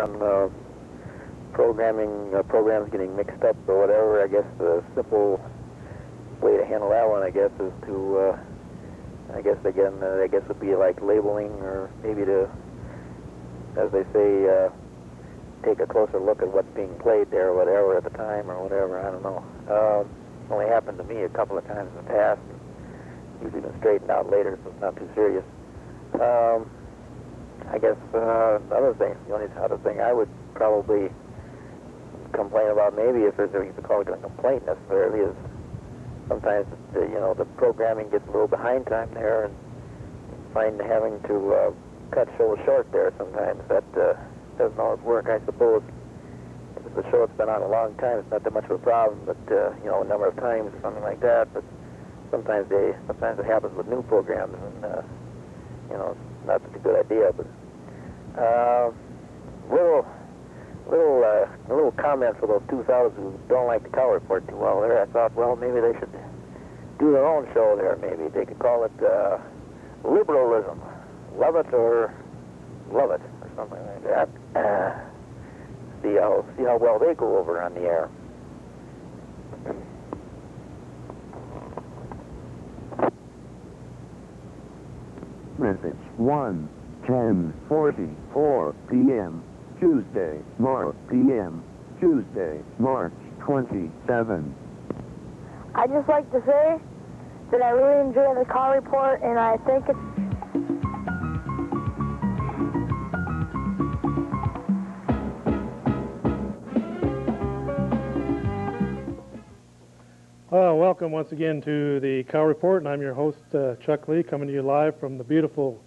on programs getting mixed up or whatever. I guess the simple way to handle that one, I guess, is to, I guess again, would be like labeling, or maybe to, as they say, take a closer look at what's being played there or whatever at the time or whatever. I don't know. Only happened to me a couple of times in the past. Usually been straightened out later, so it's not too serious. I guess the only other thing I would probably complain about, maybe if there's you could call it a complaint necessarily, is sometimes the programming gets a little behind time there, and find having to cut shows short there sometimes. That doesn't always work, I suppose. If it's a show that's been on a long time, it's not that much of a problem, but a number of times or something like that. But sometimes it happens with new programs, and it's not such a good idea. But little comment for those two fellows who don't like the Cowell Report too well there. I thought, well, maybe they should do their own show there. Maybe they could call it liberalism, love it or love it, or something like that. See how well they go over on the air. Message 1:10:44 p.m. Tuesday, March p.m. Tuesday, March 27. I'd just like to say that I really enjoy the Cowell Report, and I think it's... Welcome once again to the Cowell Report, and I'm your host, Chuck Lee, coming to you live from the beautiful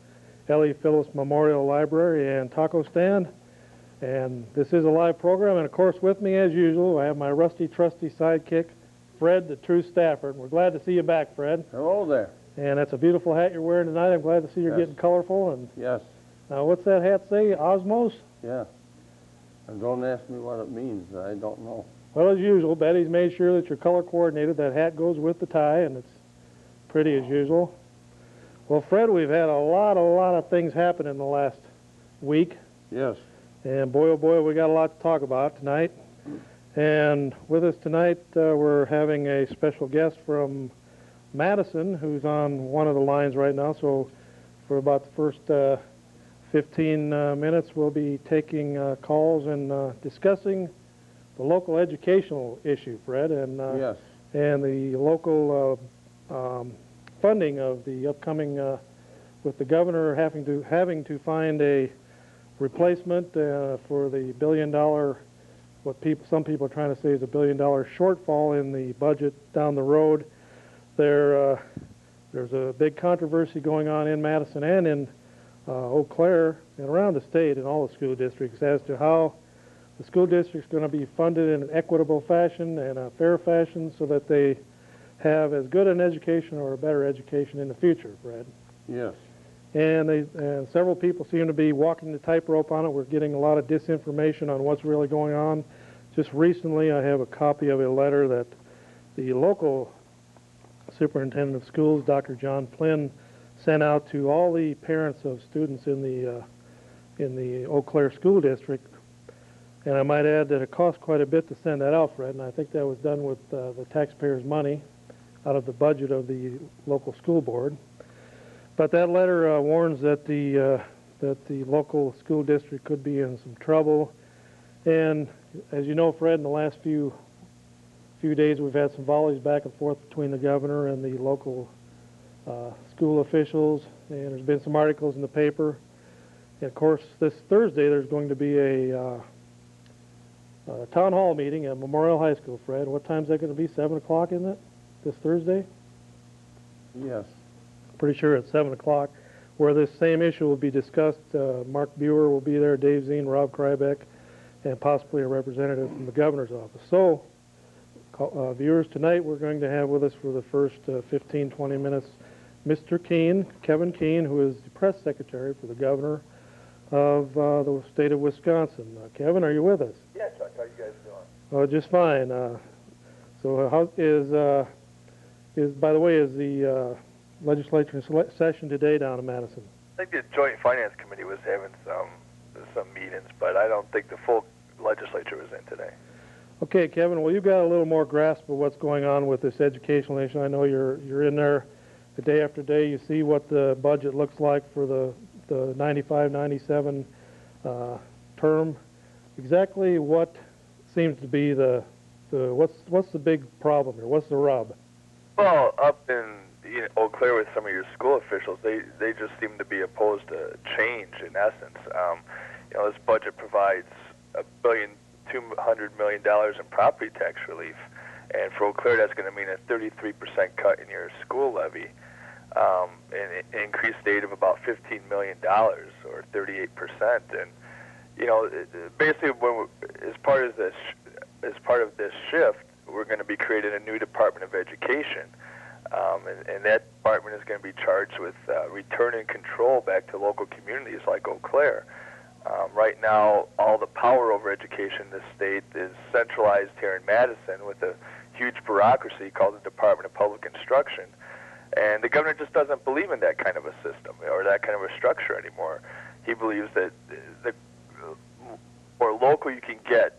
L.E. Phillips Memorial Library and Taco Stand. And this is a live program, and of course with me as usual I have my rusty trusty sidekick, Fred the True Stafford. We're glad to see you back, Fred. Hello there. And that's a beautiful hat you're wearing tonight. I'm glad to see you're getting colorful. And yes. Now what's that hat say? Osmos? Yeah. And don't ask me what it means. I don't know. Well, as usual, Betty's made sure that you're color coordinated. That hat goes with the tie, and it's pretty as usual. Well, Fred, we've had a lot of things happen in the last week. Yes. And boy, oh boy, we got a lot to talk about tonight. And with us tonight, we're having a special guest from Madison, who's on one of the lines right now. So for about the first 15 minutes, we'll be taking calls and discussing the local educational issue, Fred, and yes, and the local funding of the upcoming, with the governor having to find a replacement for the $1 billion, what some people are trying to say is a $1 billion shortfall in the budget down the road. There's a big controversy going on in Madison and in Eau Claire and around the state in all the school districts as to how the school district's going to be funded in an equitable fashion and a fair fashion so that they have as good an education or a better education in the future, Fred. yes. And several people seem to be walking the tightrope on it. We're getting a lot of disinformation on what's really going on. Just recently, I have a copy of a letter that the local superintendent of schools, Dr. John Flynn, sent out to all the parents of students in the Eau Claire school district. And I might add that it cost quite a bit to send that out, Fred, and I think that was done with the taxpayers' money out of the budget of the local school board. But that letter warns that the local school district could be in some trouble. And as you know, Fred, in the last few days we've had some volleys back and forth between the governor and the local school officials, and there's been some articles in the paper. And of course, this Thursday there's going to be a town hall meeting at Memorial High School, Fred. What time is that going to be? 7 o'clock, isn't it? This Thursday? Yes. Pretty sure it's 7 o'clock, where this same issue will be discussed. Mark Buer will be there, Dave Zine, Rob Krybeck, and possibly a representative from the governor's office. So, viewers, tonight we're going to have with us for the first 15-20 minutes Mr. Keene, Kevin Keene, who is the press secretary for the governor of the state of Wisconsin. Kevin, are you with us? Yeah, Chuck, how you guys doing? Oh, just fine. So how by the way, is the legislature session today down in Madison? I think the Joint Finance Committee was having some some meetings, but I don't think the full legislature was in today. Okay, Kevin, well, you've got a little more grasp of what's going on with this educational issue. I know you're in there the day after day. You see what the budget looks like for the 95, 97 term. Exactly what seems to be what's the big problem here? What's the rub? Well, up in Eau Claire with some of your school officials, they just seem to be opposed to change in essence. This budget provides $1.2 billion in property tax relief, and for Eau Claire that's going to mean a 33% cut in your school levy, and an increased aid of about $15 million or 38%. And basically, as part of this shift, we're going to be creating a new Department of Education, and that department is going to be charged with returning control back to local communities like Eau Claire. Right now, all the power over education in this state is centralized here in Madison with a huge bureaucracy called the Department of Public Instruction. And the governor just doesn't believe in that kind of a system or that kind of a structure anymore. He believes that the more local you can get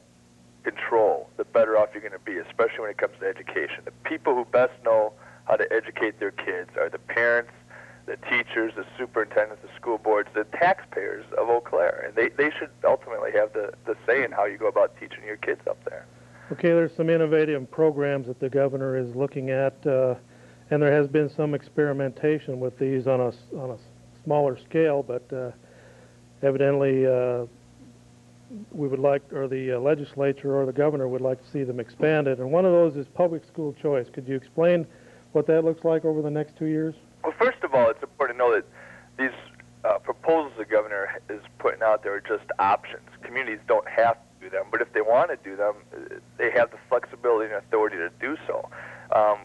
control, the better off you're going to be, especially when it comes to education. The people who best know how to educate their kids are the parents, the teachers, the superintendents, the school boards, the taxpayers of Eau Claire. And they should ultimately have the say in how you go about teaching your kids up there. Okay, there's some innovative programs that the governor is looking at, and there has been some experimentation with these on a smaller scale, but evidently we would like, or the legislature or the governor would like to see them expanded. And one of those is public school choice. Could you explain what that looks like over the next 2 years? Well, first of all, it's important to know that these proposals the governor is putting out there are just options. Communities don't have to do them, but if they want to do them, they have the flexibility and authority to do so.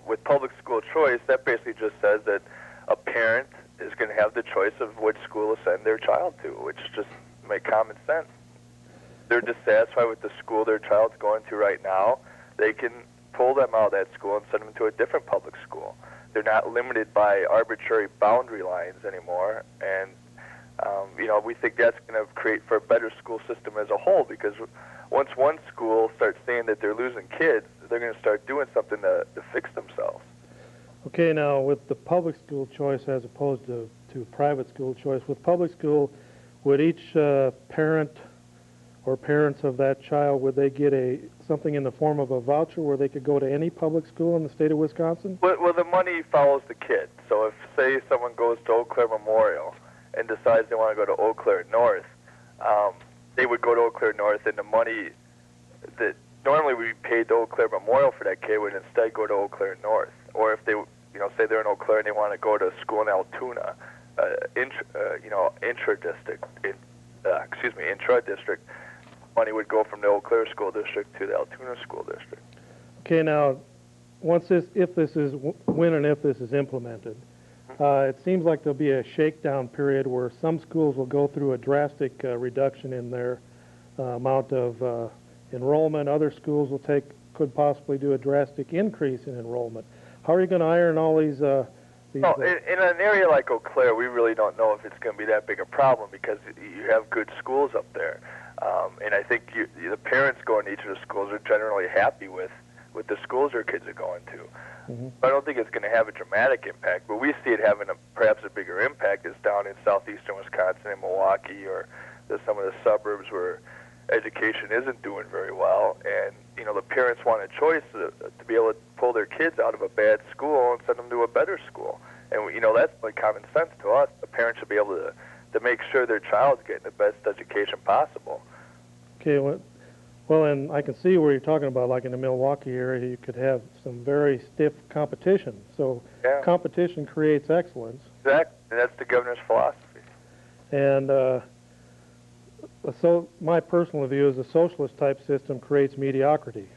With public school choice, that basically just says that a parent is going to have the choice of which school to send their child to, which just makes common sense. They're dissatisfied with the school their child's going to right now, they can pull them out of that school and send them to a different public school. They're not limited by arbitrary boundary lines anymore, and we think that's going to create for a better school system as a whole, because once one school starts saying that they're losing kids, they're going to start doing something to fix themselves. Okay, now with the public school choice as opposed to private school choice, with public school, would each parent or parents of that child, would they get something in the form of a voucher where they could go to any public school in the state of Wisconsin? Well, the money follows the kid. So if, say, someone goes to Eau Claire Memorial and decides they want to go to Eau Claire North, they would go to Eau Claire North, and the money that normally would be paid to Eau Claire Memorial for that kid would instead go to Eau Claire North. Or if they, say they're in Eau Claire and they want to go to school in Altoona, intra-district, money would go from the Eau Claire School District to the Altoona School District. Okay, now, when and if this is implemented, it seems like there'll be a shakedown period where some schools will go through a drastic reduction in their amount of enrollment. Other schools could possibly do a drastic increase in enrollment. How are you going to iron all these? Well, in an area like Eau Claire, we really don't know if it's going to be that big a problem because you have good schools up there. And I think the parents going to each of the schools are generally happy with the schools their kids are going to. Mm-hmm. I don't think it's going to have a dramatic impact, but we see it having perhaps a bigger impact is down in southeastern Wisconsin and Milwaukee, or some of the suburbs where education isn't doing very well, and the parents want a choice to be able to pull their kids out of a bad school and send them to a better school. And that's like common sense to us. The parents should be able to make sure their child's getting the best education possible. Okay, well, and I can see where you're talking about, like in the Milwaukee area, you could have some very stiff competition. So yeah. Competition creates excellence. Exactly, and that's the governor's philosophy. And so my personal view is a socialist type system creates mediocrity.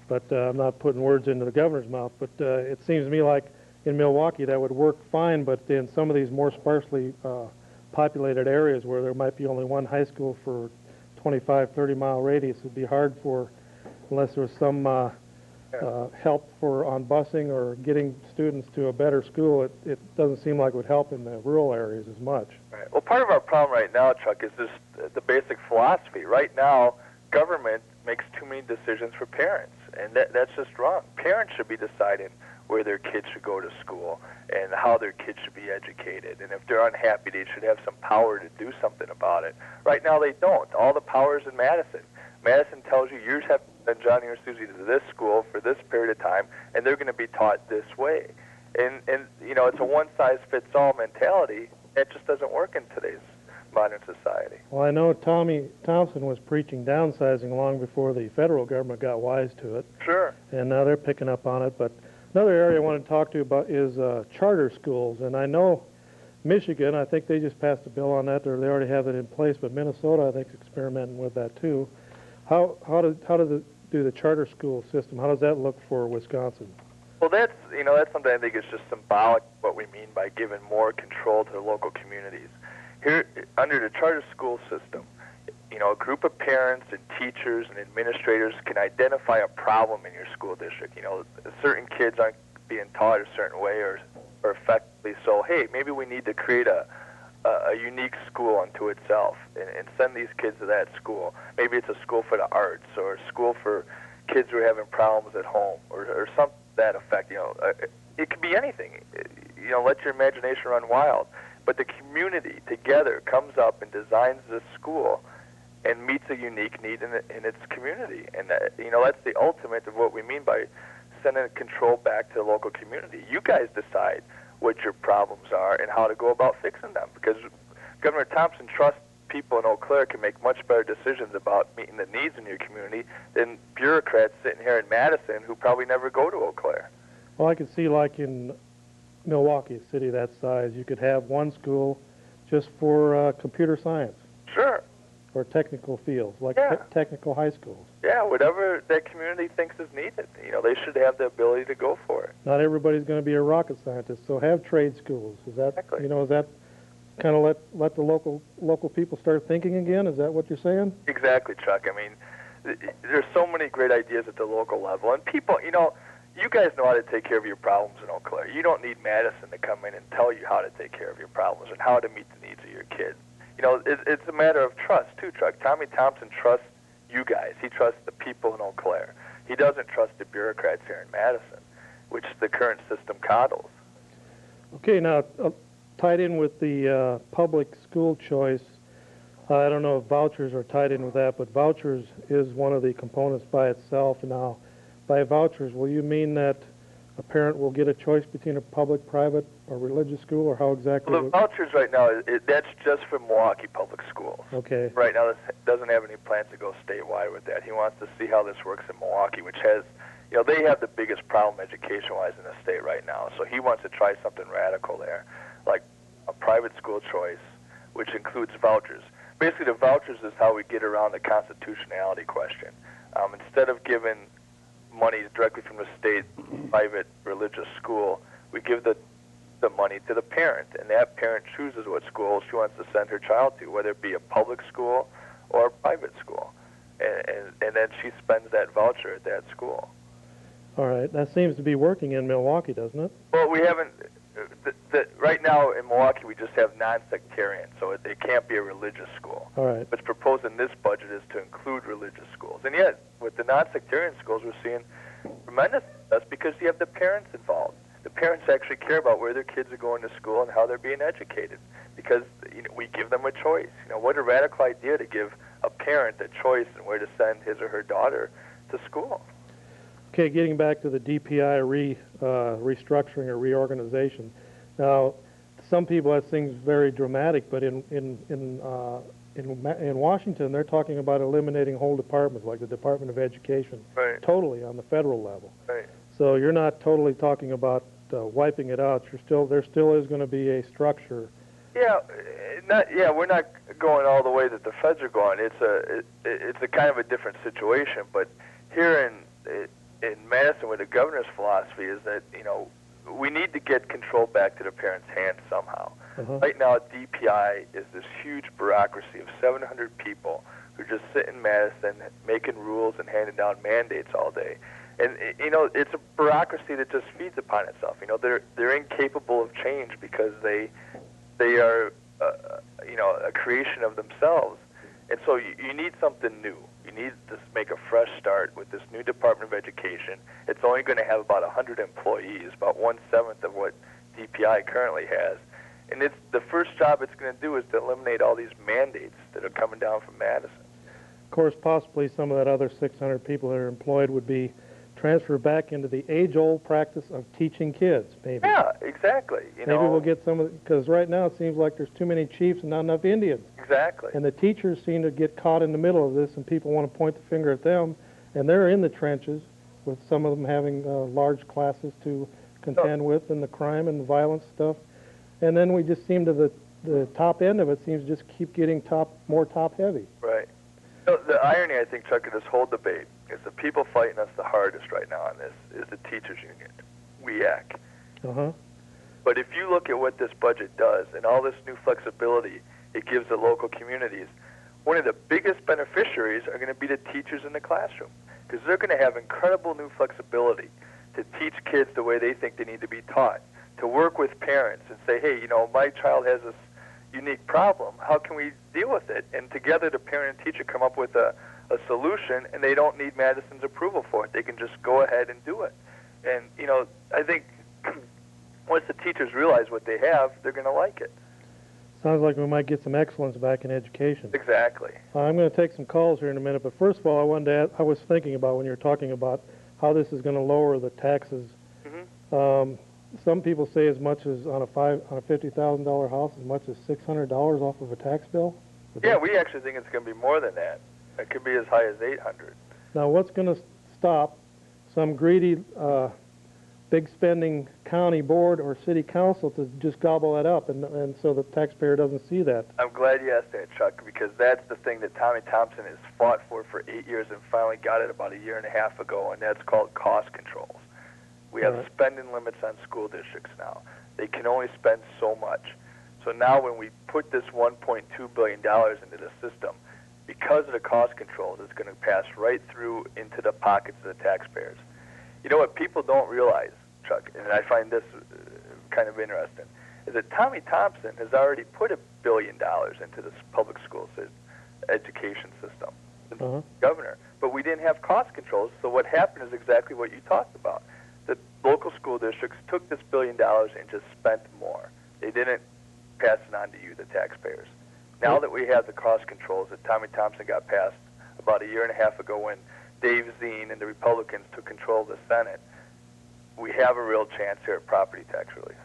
But I'm not putting words into the governor's mouth, but it seems to me like in Milwaukee that would work fine, but in some of these more sparsely populated areas where there might be only one high school for 25, 30-mile radius, it would be hard unless there was some help on busing or getting students to a better school, it doesn't seem like it would help in the rural areas as much. Right. Well, part of our problem right now, Chuck, is just the basic philosophy. Right now, government makes too many decisions for parents, and that's just wrong. Parents should be deciding where their kids should go to school and how their kids should be educated. And if they're unhappy, they should have some power to do something about it. Right now, they don't. All the power is in Madison. Madison tells you yours have to send Johnny or Susie to this school for this period of time, and they're going to be taught this way. And you know, it's a one-size-fits-all mentality. That just doesn't work in today's modern society. Well, I know Tommy Thompson was preaching downsizing long before the federal government got wise to it. Sure. And now they're picking up on it. But another area I want to talk to you about is charter schools. And I know Michigan, I think they just passed a bill on that, or they already have it in place, but Minnesota, I think, is experimenting with that too. How do the charter school system, how does that look for Wisconsin? Well, that's something I think is just symbolic of what we mean by giving more control to the local communities. Here, under the charter school system, you know, a group of parents and teachers and administrators can identify a problem in your school district. You know, certain kids aren't being taught a certain way or effectively, so hey, maybe we need to create a unique school unto itself and send these kids to that school. Maybe it's a school for the arts or a school for kids who are having problems at home or something to that effect. You know, it could be anything. You know, let your imagination run wild. But the community together comes up and designs this school and meets a unique need in its community. And, you know, that's the ultimate of what we mean by sending control back to the local community. You guys decide what your problems are and how to go about fixing them, because Governor Thompson trusts people in Eau Claire can make much better decisions about meeting the needs in your community than bureaucrats sitting here in Madison who probably never go to Eau Claire. Well, I could see like in Milwaukee, a city that size, you could have one school just for computer science. Sure. Or technical fields, like technical high schools. Yeah, whatever that community thinks is needed. You know, they should have the ability to go for it. Not everybody's going to be a rocket scientist, so have trade schools. Is that, exactly. You know, is that kind of let the local people start thinking again? Is that what you're saying? Exactly, Chuck. I mean, there's so many great ideas at the local level, and people, you know, you guys know how to take care of your problems in Eau Claire. You don't need Madison to come in and tell you how to take care of your problems and how to meet the needs of your kids. You know, it's a matter of trust, too, Chuck. Tommy Thompson trusts you guys. He trusts the people in Eau Claire. He doesn't trust the bureaucrats here in Madison, which the current system coddles. Okay, now, tied in with the public school choice, I don't know if vouchers are tied in with that, but vouchers is one of the components by itself. Now, by vouchers, will you mean that a parent will get a choice between a public, private, or religious school, or how exactly? Well, the vouchers right now, that's just for Milwaukee public schools. Okay. Right now, this doesn't have any plans to go statewide with that. He wants to see how this works in Milwaukee, which has, you know, they have the biggest problem education-wise in the state right now. So he wants to try something radical there, like a private school choice, which includes vouchers. Basically, the vouchers is how we get around the constitutionality question. Instead of giving money directly from the state, private religious school, we give the money to the parent, and that parent chooses what school she wants to send her child to, whether it be a public school or a private school, and then she spends that voucher at that school. All right, that seems to be working in Milwaukee, doesn't it? Well, we haven't. Right now in Milwaukee, we just have non-sectarian, so it can't be a religious school. All right. What's proposed in this budget is to include religious schools. And yet, with the non-sectarian schools, we're seeing tremendous success because you have the parents involved. The parents actually care about where their kids are going to school and how they're being educated because, you know, we give them a choice. You know, what a radical idea to give a parent a choice in where to send his or her daughter to school. Okay, getting back to the DPI restructuring or reorganization. Now, some people that seems very dramatic, but in Washington, they're talking about eliminating whole departments, like the Department of Education, Right. totally on the federal level. Right. So you're not totally talking about wiping it out. There still is going to be a structure. Yeah, we're not going all the way that the feds are going. It's a kind of a different situation. But here in Madison, where the governor's philosophy is that, you know, we need to get control back to the parents' hands somehow. Uh-huh. Right now, DPI is this huge bureaucracy of 700 people who just sit in Madison making rules and handing down mandates all day. And you know, it's a bureaucracy that just feeds upon itself. You know, they're incapable of change because they are you know, a creation of themselves. And so you need something new. You need to make a fresh start with this new Department of Education. It's only going to have about 100 employees, about 1/7 of what DPI currently has. And it's the first job it's going to do is to eliminate all these mandates that are coming down from Madison. Of course, possibly some of that other 600 people that are employed would be transferred back into the age-old practice of teaching kids, maybe. Yeah, exactly. You Maybe know, we'll get some of, because right now it seems like there's too many chiefs and not enough Indians. exactly. And the teachers seem to get caught in the middle of this, and people want to point the finger at them, and they're in the trenches, with some of them having large classes to contend with, and the crime and the violence stuff. And then we just seem to, the top end of it seems to just keep getting more top-heavy. Right. So the irony, I think, Chuck, of this whole debate is the people fighting us the hardest right now on this is the teachers union, WEAC. Uh-huh. But if you look at what this budget does and all this new flexibility it gives the local communities, one of the biggest beneficiaries are going to be the teachers in the classroom, because they're going to have incredible new flexibility to teach kids the way they think they need to be taught, to work with parents and say, hey, you know, my child has this unique problem. How can we deal with it? And together the parent and teacher come up with a solution, and they don't need Madison's approval for it. They can just go ahead and do it. And, you know, I think once the teachers realize what they have, they're going to like it. Sounds like we might get some excellence back in education. Exactly. I'm going to take some calls here in a minute, but first of all, I wanted to ask, I was thinking about when you were talking about how this is going to lower the taxes. Mm-hmm. Some people say as much as on a $50,000 house, as much as $600 off of a tax bill. Yeah, we actually think it's going to be more than that. It could be as high as 800. Now, what's going to stop some greedy, big spending county board or city council to just gobble that up, and so the taxpayer doesn't see that? I'm glad you asked that, Chuck, because that's the thing that Tommy Thompson has fought for 8 years and finally got it about a year and a half ago, and that's called cost controls. We have Right. spending limits on school districts now. They can only spend so much. So now when we put this $1.2 billion into the system, because of the cost controls, it's going to pass right through into the pockets of the taxpayers. You know what people don't realize, Chuck, and I find this kind of interesting, is that Tommy Thompson has already put $1 billion into this public school education system, the governor. But we didn't have cost controls, so what happened is exactly what you talked about. The local school districts took this $1 billion and just spent more. They didn't pass it on to you, the taxpayers. Now that we have the cost controls that Tommy Thompson got passed about a year and a half ago when Dave Zine and the Republicans took control of the Senate, we have a real chance here at property tax relief.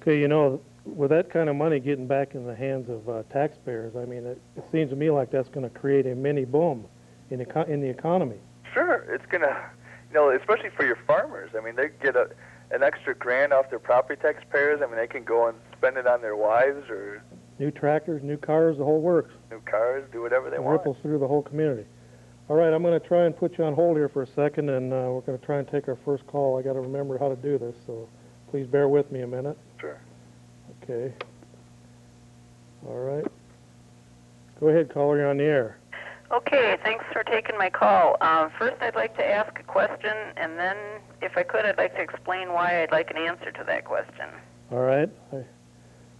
Okay, you know, with that kind of money getting back in the hands of taxpayers, I mean, it seems to me like that's going to create a mini boom in the economy. Sure, it's going to, you know, especially for your farmers. I mean, they get an extra grand off their property taxpayers. I mean, they can go and spend it on their wives or New tractors, new cars, the whole works. new cars, do whatever they It want. ripples through the whole community. All right, I'm going to try and put you on hold here for a second, and we're going to try and take our first call. I got to remember how to do this, so please bear with me a minute. Sure. Okay. All right. Go ahead, caller. You're on the air. Okay, thanks for taking my call. First, I'd like to ask a question, and then, if I could, I'd like to explain why I'd like an answer to that question. All right.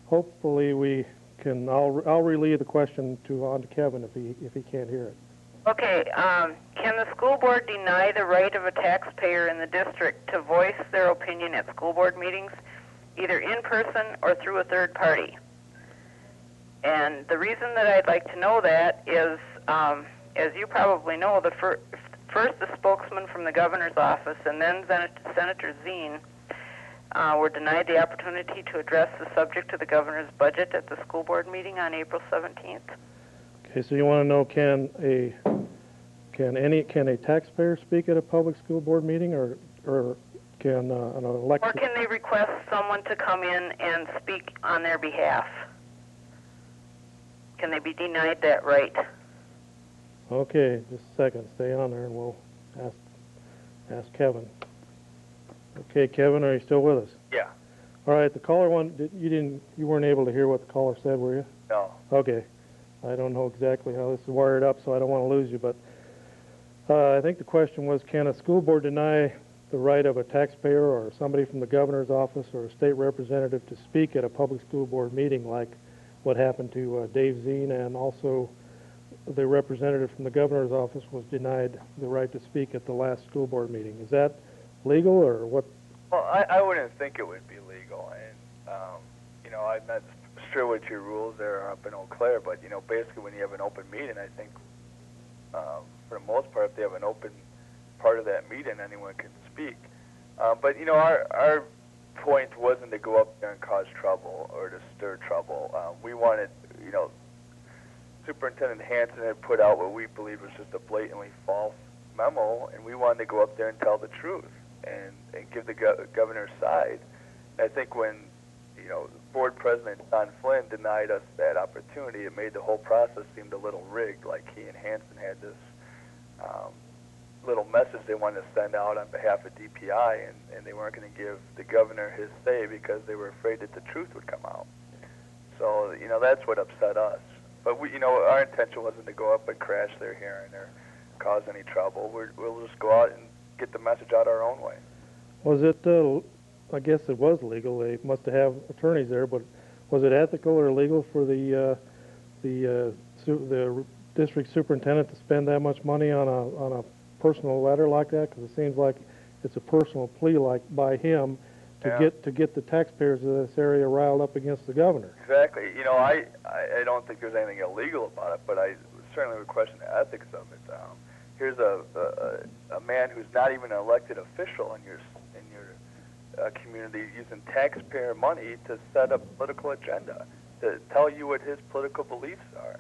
Hopefully we can. I'll relay the question on to Kevin if he can't hear it. Okay, can the school board deny the right of a taxpayer in the district to voice their opinion at school board meetings, either in person or through a third party? And the reason that I'd like to know that is, as you probably know, first the spokesman from the governor's office and then Senator Zine were denied the opportunity to address the subject of the governor's budget at the school board meeting on April 17th. Okay, so you want to know can a taxpayer speak at a public school board meeting, or can an elected? Or can they request someone to come in and speak on their behalf? Can they be denied that right? Okay, just a second. Stay on there, and we'll ask Kevin. Okay, Kevin, are you still with us? Yeah. All right. The caller you weren't able to hear what the caller said, were you? No. Okay. I don't know exactly how this is wired up, so I don't want to lose you, but I think the question was, can a school board deny the right of a taxpayer or somebody from the governor's office or a state representative to speak at a public school board meeting, like what happened to Dave Zine, and also the representative from the governor's office was denied the right to speak at the last school board meeting. Is that legal, or what? Well, I wouldn't think it would be legal, and you know, I'm not sure what your rules there are up in Eau Claire, but you know, basically when you have an open meeting, I think for the most part, if they have an open part of that meeting, anyone can speak. But you know, our point wasn't to go up there and cause trouble or to stir trouble. We wanted, you know, Superintendent Hanson had put out what we believe was just a blatantly false memo, and we wanted to go up there and tell the truth and give the governor's side. I think when, you know, board president Don Flynn denied us that opportunity, it made the whole process seem a little rigged, like he and Hanson had this little message they wanted to send out on behalf of DPI, and they weren't going to give the governor his say because they were afraid that the truth would come out. So, you know, that's what upset us. But, we, you know, our intention wasn't to go up and crash their hearing or cause any trouble. We'll just go out and get the message out our own way. Was it, I guess it was legal, they must have attorneys there, but was it ethical or legal for the district superintendent to spend that much money on a personal letter like that? Because it seems like it's a personal plea, like by him, to get the taxpayers of this area riled up against the governor. Exactly. You know, I don't think there's anything illegal about it, but I certainly would question the ethics of it. Here's a man who's not even an elected official in your community using taxpayer money to set a political agenda, to tell you what his political beliefs are.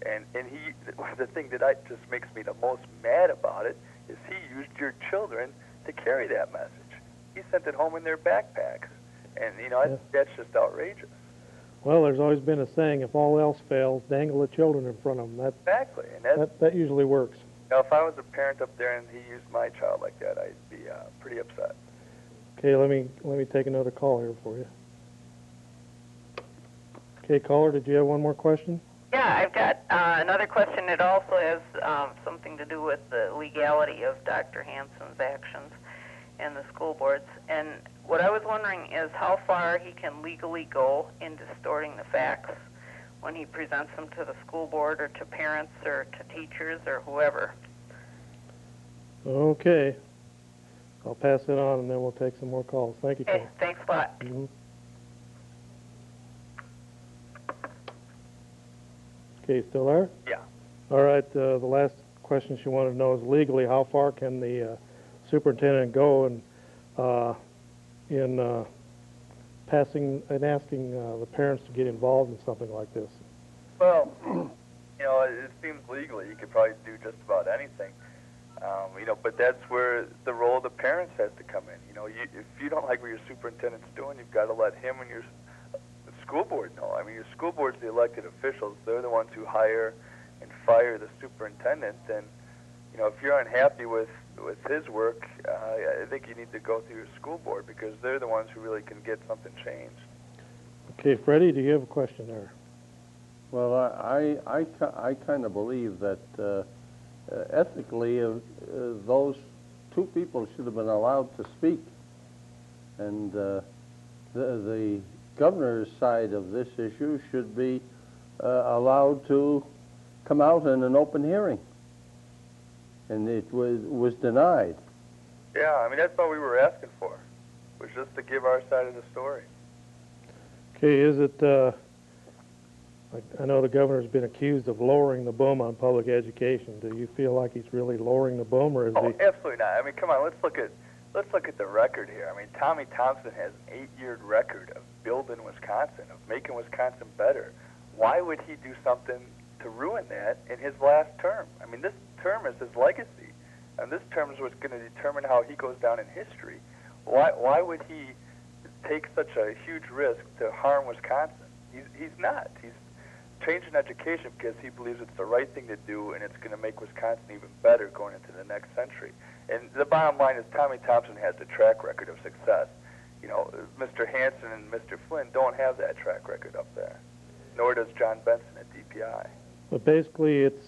And he, the thing that just makes me the most mad about it is he used your children to carry that message. He sent it home in their backpacks. And, you know, I think that's just outrageous. Well, there's always been a saying, if all else fails, dangle the children in front of them. Exactly. And that usually works. Now, if I was a parent up there and he used my child like that, I'd be pretty upset. Okay, let me take another call here for you. Okay, caller, did you have one more question? Yeah, I've got another question. It also has something to do with the legality of Dr. Hanson's actions and the school boards. And what I was wondering is how far he can legally go in distorting the facts when he presents them to the school board or to parents or to teachers or whoever. Okay. I'll pass it on, and then we'll take some more calls. Thank you, Okay, caller. thanks a lot. Mm-hmm. Okay, still there? Yeah. All right, the last question she wanted to know is legally, how far can the superintendent go in passing and asking the parents to get involved in something like this? Well, you know, it seems legally you could probably do just about anything. You know, but that's where the role of the parents has to come in. You know, if you don't like what your superintendent's doing, you've got to let him and your school board know. I mean, your school board's the elected officials. They're the ones who hire and fire the superintendent. And, you know, if you're unhappy with his work, I think you need to go through your school board because they're the ones who really can get something changed. Okay, Freddie, do you have a question there? Well, I kind of believe that ethically those two people should have been allowed to speak. And the governor's side of this issue should be allowed to come out in an open hearing. And it was denied. Yeah, I mean, that's what we were asking for, was just to give our side of the story. Okay, is it, I know the governor's been accused of lowering the boom on public education. Do you feel like he's really lowering the boom, or is Oh, he? absolutely not. I mean, come on, let's look at the record here. I mean, Tommy Thompson has an 8-year record of building Wisconsin, of making Wisconsin better. Why would he do something to ruin that in his last term? I mean, this term is his legacy, and this term is what's going to determine how he goes down in history. Why would he take such a huge risk to harm Wisconsin? He's not. He's changing education because he believes it's the right thing to do, and it's going to make Wisconsin even better going into the next century. And the bottom line is Tommy Thompson has the track record of success. You know, Mr. Hanson and Mr. Flynn don't have that track record up there, nor does John Benson at DPI. But basically, it's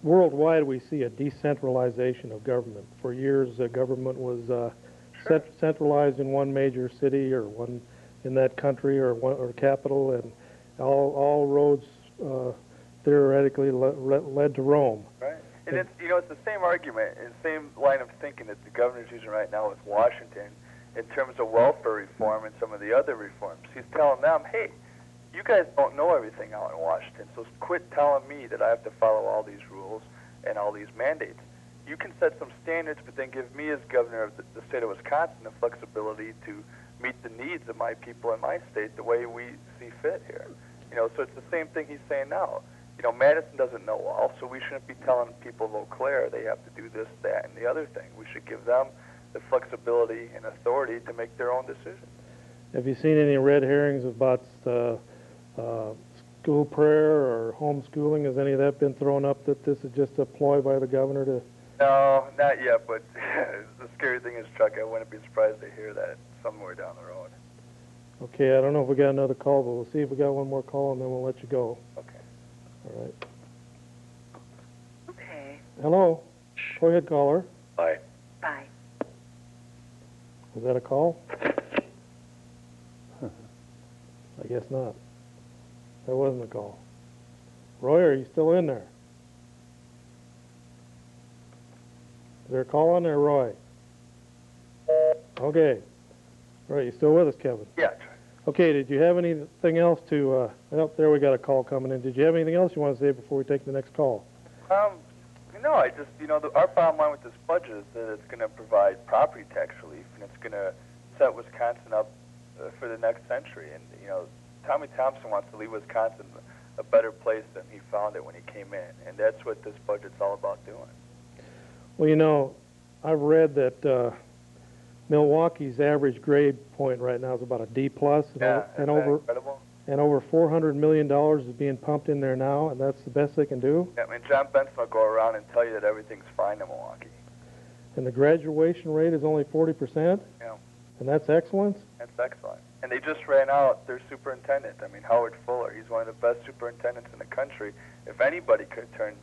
worldwide we see a decentralization of government. For years, government was centralized in one major city or one in that country or capital, and all roads theoretically led to Rome. Right. And it's, you know, it's the same argument and same line of thinking that the governor's using right now with Washington in terms of welfare reform and some of the other reforms. He's telling them, hey, you guys don't know everything out in Washington, so quit telling me that I have to follow all these rules and all these mandates. You can set some standards, but then give me as governor of the state of Wisconsin the flexibility to meet the needs of my people in my state the way we see fit here. You know, so it's the same thing he's saying now. You know, Madison doesn't know all, so we shouldn't be telling people of Eau Claire they have to do this, that, and the other thing. We should give them the flexibility and authority to make their own decisions. Have you seen any red herrings about school prayer or homeschooling? Has any of that been thrown up that this is just a ploy by the governor to... No, not yet, but the scary thing is, Chuck, I wouldn't be surprised to hear that somewhere down the road. Okay, I don't know if we got another call, but we'll see if we got one more call, and then we'll let you go. Okay. All right. Okay. Hello. Go ahead, caller. Bye. Bye. Was that a call? I guess not. That wasn't a call. Roy, are you still in there? Is there a call on there, Roy? Okay. All right, you still with us, Kevin? Yeah. Okay, did you have anything else to, oh, there we got a call coming in. Did you have anything else you want to say before we take the next call? No, I just, you know, our bottom line with this budget is that it's going to provide property tax relief, and it's going to set Wisconsin up for the next century. And, you know, Tommy Thompson wants to leave Wisconsin a better place than he found it when he came in, and that's what this budget's all about doing. Well, you know, I've read that Milwaukee's average grade point right now is about a D+, Yeah, and isn't that incredible? And over $400 million is being pumped in there now, and that's the best they can do. Yeah, I mean, John Benson will go around and tell you that everything's fine in Milwaukee. And the graduation rate is only 40%? Yeah. And that's excellence? That's excellent. And they just ran out their superintendent. I mean, Howard Fuller, he's one of the best superintendents in the country. If anybody could turn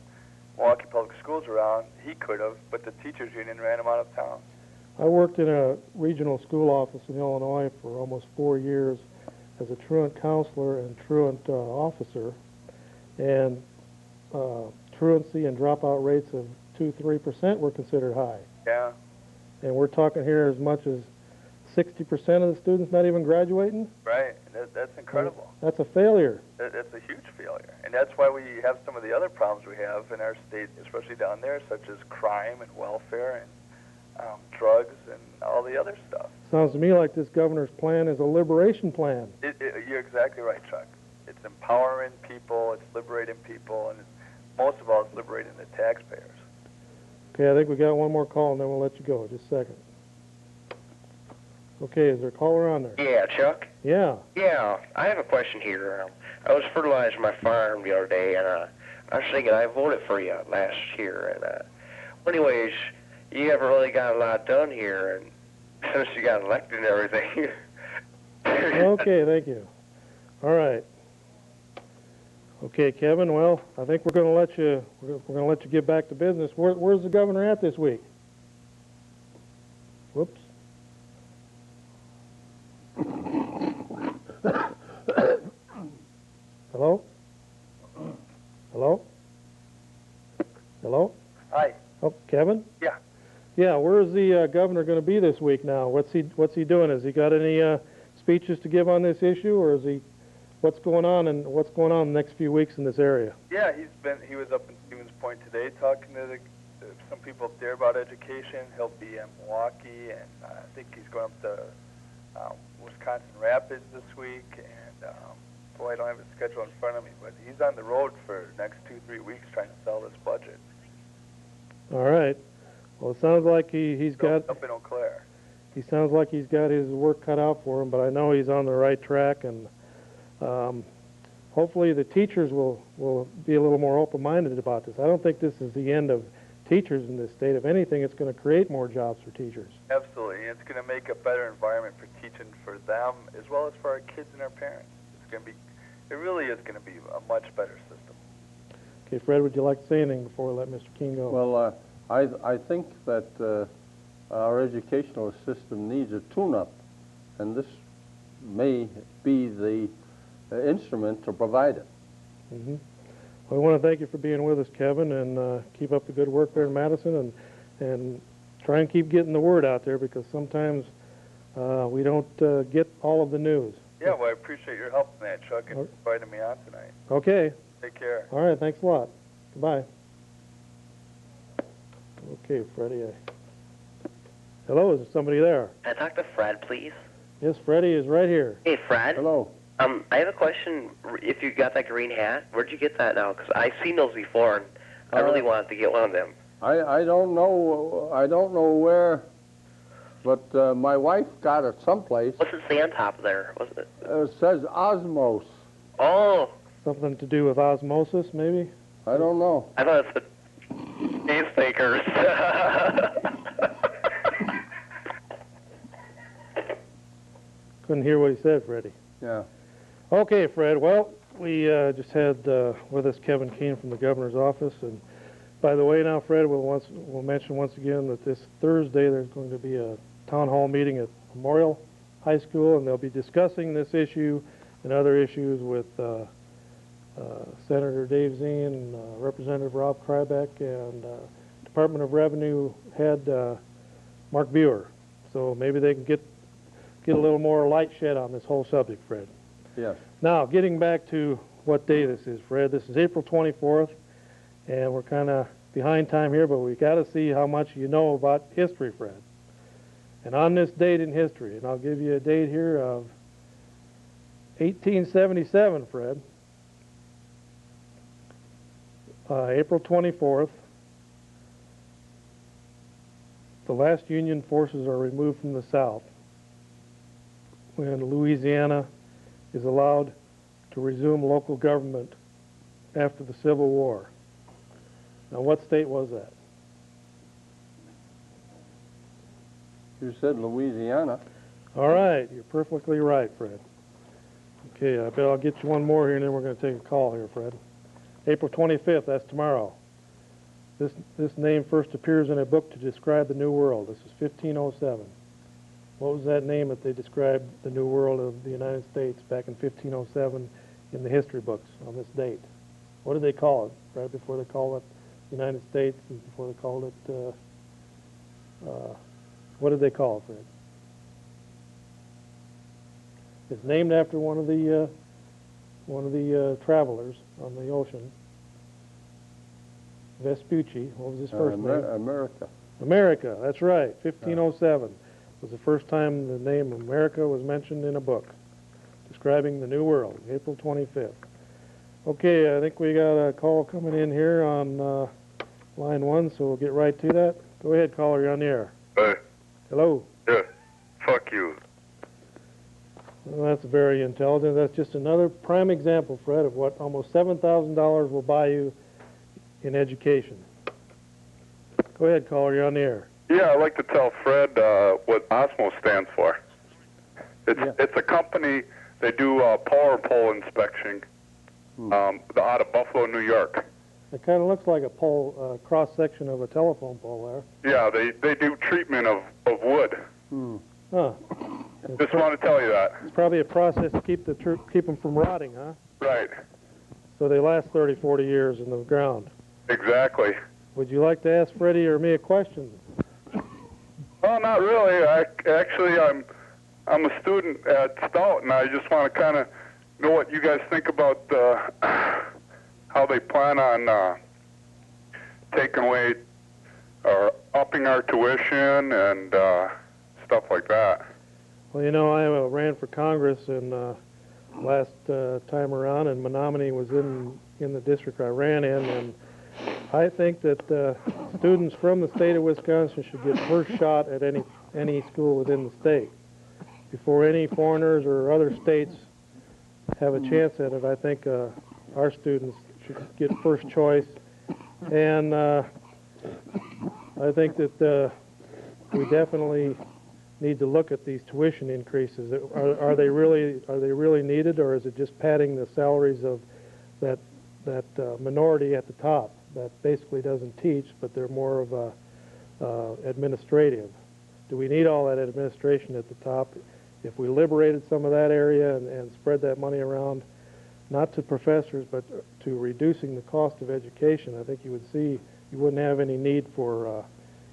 Milwaukee Public Schools around, he could have, but the teachers union ran him out of town. I worked in a regional school office in Illinois for almost 4 years as a truant counselor and truant officer, and truancy and dropout rates of 2-3% were considered high. Yeah. And we're talking here as much as 60% of the students not even graduating? Right. That's incredible. That's a failure. That's a huge failure. And that's why we have some of the other problems we have in our state, especially down there, such as crime and welfare and drugs and all the other stuff. Sounds to me like this governor's plan is a liberation plan. You're exactly right, Chuck. It's empowering people, it's liberating people, and most of all, it's liberating the taxpayers. Okay, I think we got one more call, and then we'll let you go. Just a second. Okay, is there a caller on there? Yeah, Chuck? Yeah. Yeah, I have a question here. I was fertilizing my farm the other day, and I was thinking I voted for you last year. And anyways, you haven't really got a lot done here, and since you got elected and everything. Okay, thank you. All right. Okay, Kevin. Well, I think we're going to let you. We're going to let you get back to business. Where's the governor at this week? Whoops. Hello? Hello? Hello? Hi. Oh, Kevin? Yeah. Yeah, where is the governor going to be this week now? What's he doing? Has he got any speeches to give on this issue, or is he? What's going on in the next few weeks in this area? Yeah, he was up in Stevens Point today talking to some people up there about education. He'll be in Milwaukee, and I think he's going up to Wisconsin Rapids this week. And boy, I don't have his schedule in front of me, but he's on the road for the next 2-3 weeks trying to sell this budget. All right. Well, it sounds like he's got up in Eau Claire. He sounds like he's got his work cut out for him, but I know he's on the right track, and hopefully the teachers will be a little more open-minded about this. I don't think this is the end of teachers in this state. If anything, it's going to create more jobs for teachers. Absolutely. It's going to make a better environment for teaching for them as well as for our kids and our parents. It really is going to be a much better system. Okay, Fred, would you like to say anything before we let Mr. Keene go? Well, I think that our educational system needs a tune-up, and this may be the instrument to provide it. Mm-hmm. Well, I want to thank you for being with us, Kevin, and keep up the good work there in Madison, and try and keep getting the word out there, because sometimes we don't get all of the news. Yeah, well, I appreciate your help in that, Chuck, and inviting me on tonight. Okay. Take care. All right, thanks a lot. Goodbye. Okay, Freddie. Hello, is there somebody there? Can I talk to Fred, please? Yes, Freddie is right here. Hey, Fred. Hello. I have a question. If you got that green hat, where'd you get that now? Because I've seen those before, and I really wanted to get one of them. I don't know where, but my wife got it someplace. What's it say on top of there? It says Osmos. Oh. Something to do with osmosis, maybe? I don't know. I thought it's the taste takers. Couldn't hear what he said, Freddie. Yeah. Okay, Fred. Well, we just had with us Kevin Keene from the governor's office, and by the way, now, Fred, we'll mention once again that this Thursday there's going to be a town hall meeting at Memorial High School, and they'll be discussing this issue and other issues with Senator Dave Zien, Representative Rob Krybeck, and Department of Revenue head Mark Buer. So maybe they can get a little more light shed on this whole subject, Fred. Yes. Now, getting back to what day this is, Fred. This is April 24th, and we're kind of behind time here, but we got to see how much you know about history, Fred. And on this date in history, and I'll give you a date here of 1877, Fred. April 24th, the last Union forces are removed from the South when Louisiana is allowed to resume local government after the Civil War. Now, what state was that? You said Louisiana. All right, you're perfectly right, Fred. Okay, I bet I'll get you one more here, and then we're going to take a call here, Fred. April 25th, that's tomorrow. This name first appears in a book to describe the New World. This is 1507. What was that name that they described the New World of the United States back in 1507 in the history books on this date? What did they call it, right before they called it the United States and before they called it, what did they call it, Fred? It's named after one of the travelers on the ocean, Vespucci. What was his first name? America. America, that's right. 1507 was the first time the name America was mentioned in a book describing the New World, April 25th. Okay, I think we got a call coming in here on line 1, so we'll get right to that. Go ahead, caller, you're on the air. Hey. Hello. Yeah. Fuck you. Well, that's very intelligent. That's just another prime example, Fred, of what almost $7,000 will buy you in education. Go ahead, caller, you're on the air. Yeah, I'd like to tell Fred what Osmo stands for. It's a company, they do power pole inspection out of Buffalo, New York. It kind of looks like a pole, cross-section of a telephone pole there. Yeah, they do treatment of wood. Huh. Just want to tell you that. It's probably a process to keep them from rotting, huh? Right. So they last 30, 40 years in the ground. Exactly. Would you like to ask Freddie or me a question? Well, not really. I'm a student at Stout, and I just want to kind of know what you guys think about how they plan on taking away or upping our tuition and stuff like that. Well, you know, I ran for Congress in last time around, and Menominee was in the district I ran in, and I think that students from the state of Wisconsin should get first shot at any school within the state. Before any foreigners or other states have a chance at it, I think our students should get first choice. And I think that we definitely need to look at these tuition increases. Are they really needed, or is it just padding the salaries of that minority at the top that basically doesn't teach, but they're more of a administrative. Do we need all that administration at the top? If we liberated some of that area and spread that money around, not to professors, but to reducing the cost of education, I think you would see you wouldn't have any need for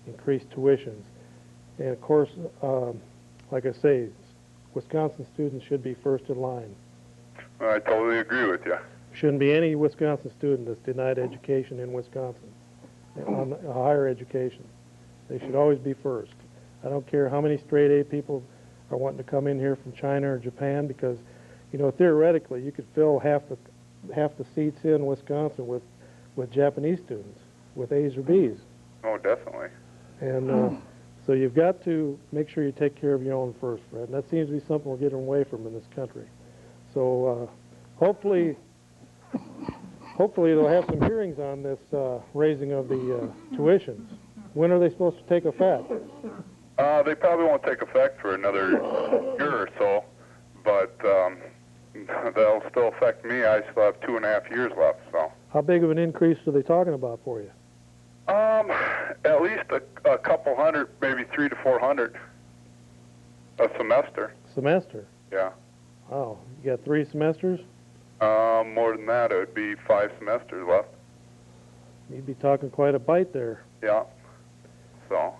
increased tuitions. And of course, like I say, Wisconsin students should be first in line. I totally agree with you. Shouldn't be any Wisconsin student that's denied education in Wisconsin, on higher education. They should always be first. I don't care how many straight A people are wanting to come in here from China or Japan, because, you know, theoretically you could fill half the seats in Wisconsin with Japanese students with A's or B's. Oh, definitely. And so you've got to make sure you take care of your own first, Fred. And that seems to be something we're getting away from in this country. So hopefully they'll have some hearings on this raising of the tuitions. When are they supposed to take effect? They probably won't take effect for another year or so, but that'll still affect me. I still have 2.5 years left, so. How big of an increase are they talking about for you? At least a couple hundred, maybe 300 to 400 a semester. Semester? Yeah. Wow. You got 3 semesters? More than that, it would be 5 semesters left. You'd be talking quite a bite there. Yeah. So.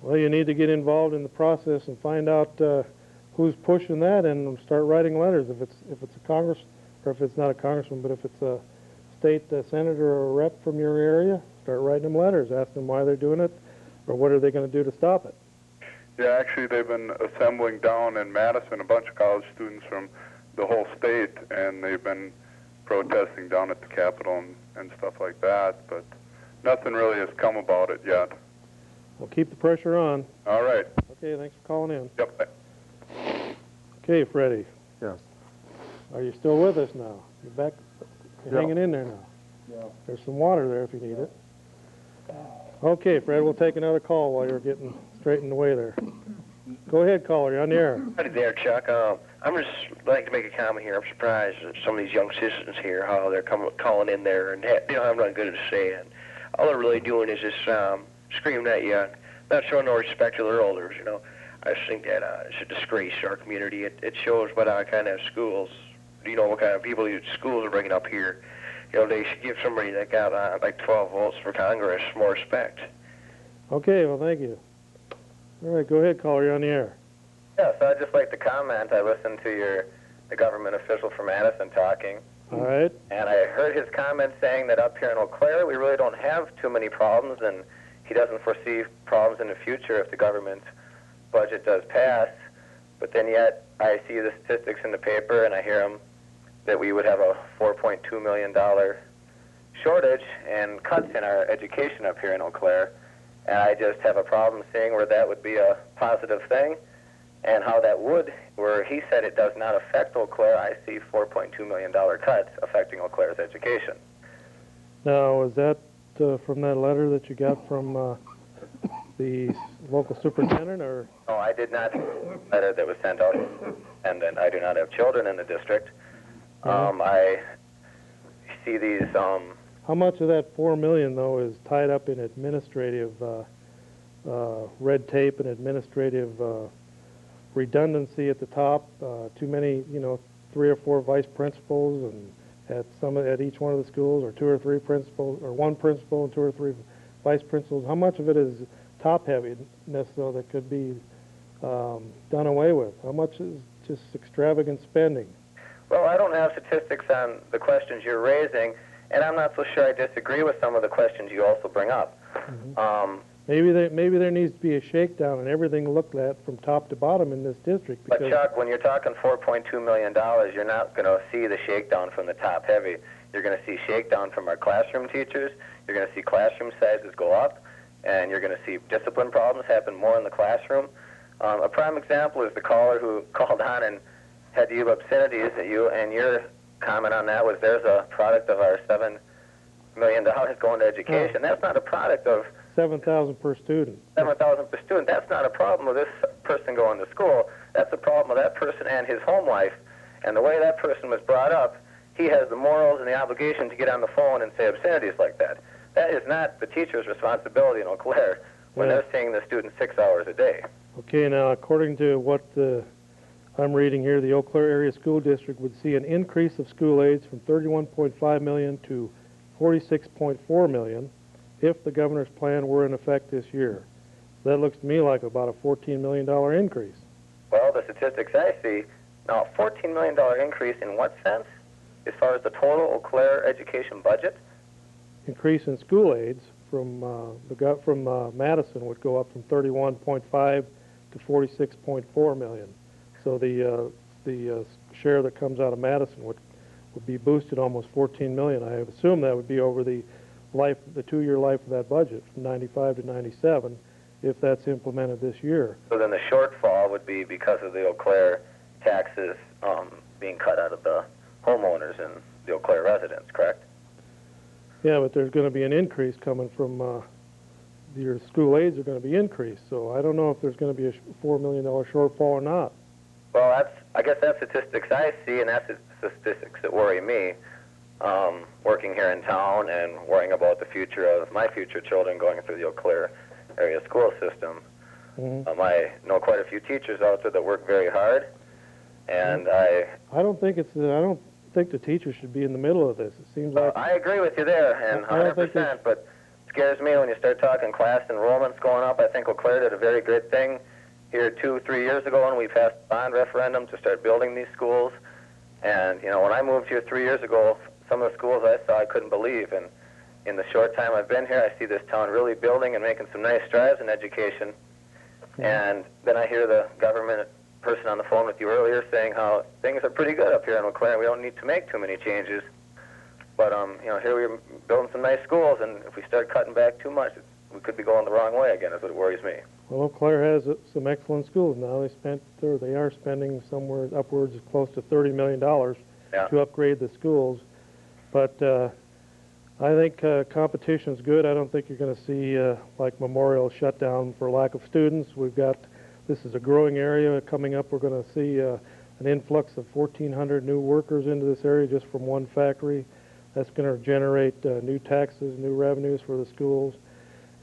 Well, you need to get involved in the process and find out who's pushing that, and start writing letters. If it's a Congress, or if it's not a congressman, but if it's a state senator or a rep from your area, start writing them letters, ask them why they're doing it, or what are they going to do to stop it. Yeah, actually, they've been assembling down in Madison, a bunch of college students from the whole state, and they've been protesting down at the Capitol and stuff like that, but nothing really has come about it yet. Well, keep the pressure on. All right. Okay, thanks for calling in. Yep. Okay, Freddie. Yes. Are you still with us now? You're back? You're Yeah. hanging in there now? Yeah. There's some water there if you need it. Okay, Fred, we'll take another call while you're getting straightened away there. Go ahead, caller. You're on the air. Howdy there, Chuck. I'm just like to make a comment here. I'm surprised at some of these young citizens here, how they're calling in there and they don't have nothing good to say. And all they're really doing is just screaming at you, not showing no respect to their elders, you know. I just think that it's a disgrace to our community. It shows what kind of schools, you know, what kind of people these schools are bringing up here. You know, they should give somebody that got like 12 votes for Congress more respect. Okay, well, thank you. All right, go ahead, caller. You're on the air. Yeah, so I'd just like to comment. I listened to the government official from Madison talking. All right. And I heard his comment saying that up here in Eau Claire, we really don't have too many problems, and he doesn't foresee problems in the future if the government budget does pass. But then yet, I see the statistics in the paper, and I hear him that we would have a $4.2 million shortage and cuts in our education up here in Eau Claire. And I just have a problem seeing where that would be a positive thing, and how that would, where he said it does not affect Eau Claire, I see $4.2 million cuts affecting Eau Claire's education. Now, is that from that letter that you got from the local superintendent, or? No, I did not get a letter that was sent out, and then I do not have children in the district. I see these. How much of that $4 million, though, is tied up in administrative red tape and administrative redundancy at the top? Too many, 3 or 4 vice principals, and at each one of the schools, or 2 or 3 principals, or 1 principal and 2 or 3 vice principals. How much of it is top-heaviness, though, that could be done away with? How much is just extravagant spending? Well, I don't have statistics on the questions you're raising, and I'm not so sure I disagree with some of the questions you also bring up. Mm-hmm. Maybe there needs to be a shakedown and everything looked at from top to bottom in this district. But Chuck, when you're talking $4.2 million, you're not going to see the shakedown from the top heavy. You're going to see shakedown from our classroom teachers. You're going to see classroom sizes go up, and you're going to see discipline problems happen more in the classroom. A prime example is the caller who called on and had to use obscenities at you, and your comment on that was there's a product of our $7 million going to education. That's not a product of $7,000 per student. $7,000 per student. That's not a problem of this person going to school. That's a problem of that person and his home life. And the way that person was brought up he has the morals and the obligation to get on the phone and say obscenities like that. That is not the teacher's responsibility in Eau Claire when Yeah. they're seeing the students 6 hours a day. Okay, now according to what I'm reading here, the Eau Claire Area School District would see an increase of school aids from $31.5 million to $46.4 million if the governor's plan were in effect this year. That looks to me like about a $14 million increase. Well, the statistics I see, now a $14 million increase in what sense? As far as the total Eau Claire education budget? Increase in school aids from Madison would go up from 31.5 to 46.4 million. So the share that comes out of Madison would be boosted almost 14 million. I assume that would be over the 2-year life of that budget from 95 to 97, if that's implemented this year. So then the shortfall would be because of the Eau Claire taxes being cut out of the homeowners and the Eau Claire residents, correct? Yeah, but there's going to be an increase coming from your school aids are going to be increased. So I don't know if there's going to be a $4 million shortfall or not. Well, I guess that's statistics I see, and that's the statistics that worry me, working here in town and worrying about the future of my future children going through the Eau Claire area school system. Mm-hmm. I know quite a few teachers out there that work very hard, and I don't think the teachers should be in the middle of this. It seems like I agree with you there, and 100%, but it scares me when you start talking class enrollments going up. I think Eau Claire did a very good thing here 2-3 years ago when we passed a bond referendum to start building these schools. And, when I moved here 3 years ago, some of the schools I saw I couldn't believe. And in the short time I've been here, I see this town really building and making some nice strides in education. Mm-hmm. And then I hear the government person on the phone with you earlier saying how things are pretty good up here in Eau Claire and we don't need to make too many changes. But, here we're building some nice schools, and if we start cutting back too much, we could be going the wrong way again, is what worries me. Well, Eau Claire has some excellent schools now. They are spending somewhere upwards of close to $30 million to upgrade the schools. But I think competition's good. I don't think you're going to see like Memorial shut down for lack of students. This is a growing area coming up. We're going to see an influx of 1,400 new workers into this area just from one factory. That's going to generate new taxes, new revenues for the schools.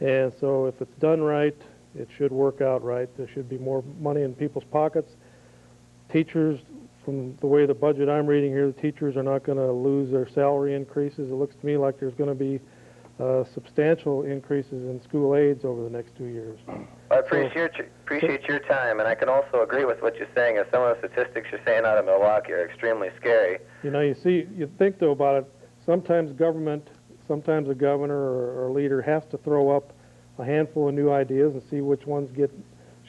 And so if it's done right, it should work out right. There should be more money in people's pockets. Teachers, from the way the budget I'm reading here, the teachers are not going to lose their salary increases. It looks to me like there's going to be substantial increases in school aids over the next 2 years. I appreciate your time, and I can also agree with what you're saying, as some of the statistics you're saying out of Milwaukee are extremely scary. You think, though, about it, sometimes a governor or leader has to throw up a handful of new ideas and see which ones get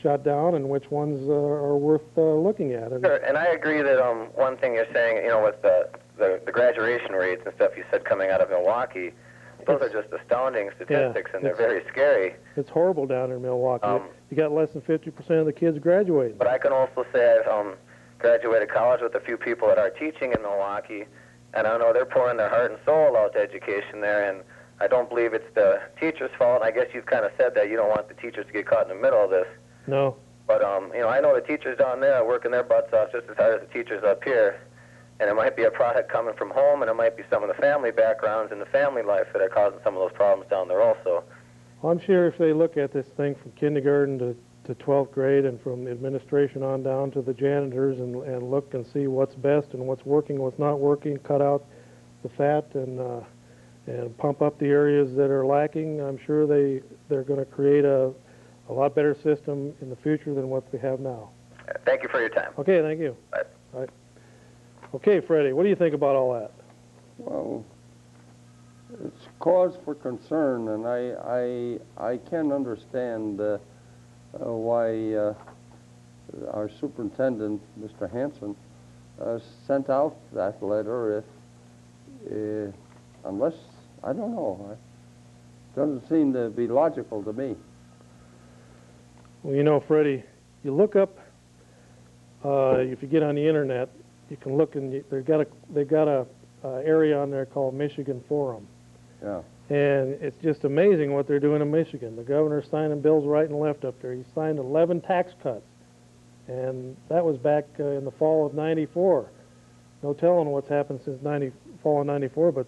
shot down and which ones are worth looking at. Sure, and I agree that one thing you're saying, with the graduation rates and stuff you said coming out of Milwaukee, those are just astounding statistics, and they're very scary. It's horrible down in Milwaukee. You got less than 50% of the kids graduating. But I can also say I've graduated college with a few people that are teaching in Milwaukee, and I know they're pouring their heart and soul out to education there, and I don't believe it's the teachers' fault. I guess you've kind of said that you don't want the teachers to get caught in the middle of this. No. But, I know the teachers down there are working their butts off just as hard as the teachers up here. And it might be a product coming from home, and it might be some of the family backgrounds and the family life that are causing some of those problems down there also. Well, I'm sure if they look at this thing from kindergarten to 12th grade and from the administration on down to the janitors and look and see what's best and what's working, what's not working, cut out the fat and pump up the areas that are lacking, I'm sure they're going to create a lot better system in the future than what we have now. Thank you for your time. Okay, thank you. Bye. Bye. Okay, Freddie, what do you think about all that? Well, it's cause for concern, and I can understand why our superintendent, Mr. Hanson, sent out that letter. Unless, I don't know, it doesn't seem to be logical to me. Well, Freddie, you look up, if you get on the internet, you can look, and they've got a area on there called Michigan Forum. Yeah. And it's just amazing what they're doing in Michigan. The governor's signing bills right and left up there. He signed 11 tax cuts, and that was back in the fall of '94. no telling what's happened since fall of '94, but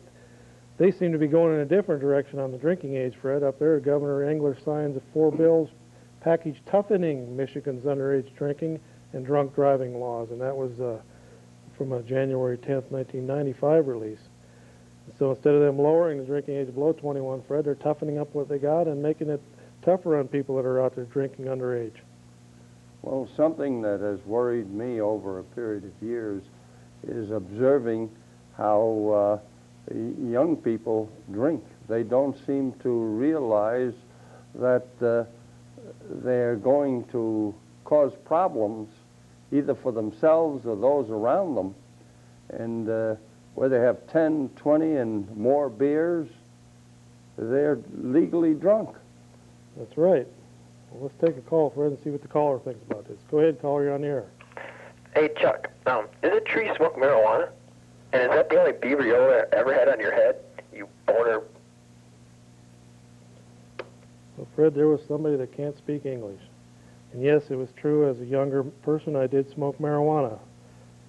they seem to be going in a different direction on the drinking age, Fred. Up there, Governor Engler signs 4 bills package toughening Michigan's underage drinking and drunk driving laws, and that was from a January 10th, 1995 release. So instead of them lowering the drinking age below 21, Fred, they're toughening up what they got and making it tougher on people that are out there drinking underage. Well, something that has worried me over a period of years is observing how young people drink. They don't seem to realize that they're going to cause problems either for themselves or those around them. And where they have 10, 20, and more beers, they're legally drunk. That's right. Well, let's take a call, Fred, and see what the caller thinks about this. Go ahead, caller, you're on the air. Hey, Chuck, is it true you smoke marijuana? And is that the only beaver you ever had on your head? You boner. Well, Fred, there was somebody that can't speak English. And yes, it was true. As a younger person, I did smoke marijuana.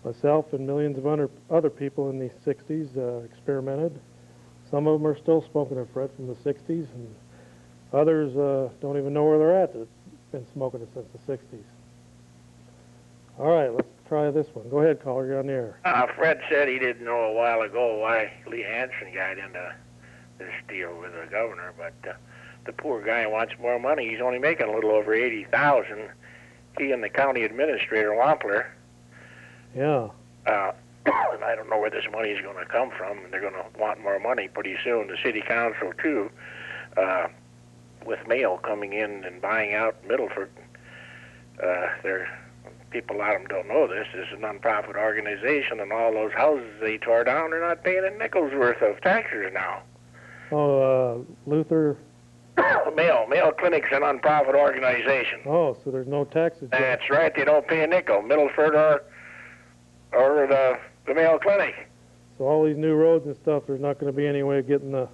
Myself and millions of other people in the 60s experimented. Some of them are still smoking it, Fred, from the 60s, and others don't even know where they're at. They've been smoking it since the 60s. All right, let's try this one. Go ahead, caller, you're on the air. Fred said he didn't know a while ago why Lee Hansen got into this deal with the governor, but the poor guy wants more money. He's only making a little over $80,000. He and the county administrator, Wampler. Yeah. And I don't know where this money is going to come from, and they're going to want more money pretty soon. The city council, too, with Mayo coming in and buying out Middleford. People, a lot of them don't know this. This is a nonprofit organization, and all those houses they tore down, they're not paying a nickel's worth of taxes now. Oh, Luther... Mayo Clinic's a nonprofit organization. Oh, so there's no taxes. That's right. They don't pay a nickel. Middleford or the Mayo Clinic. So all these new roads and stuff, there's not going to be any way of getting the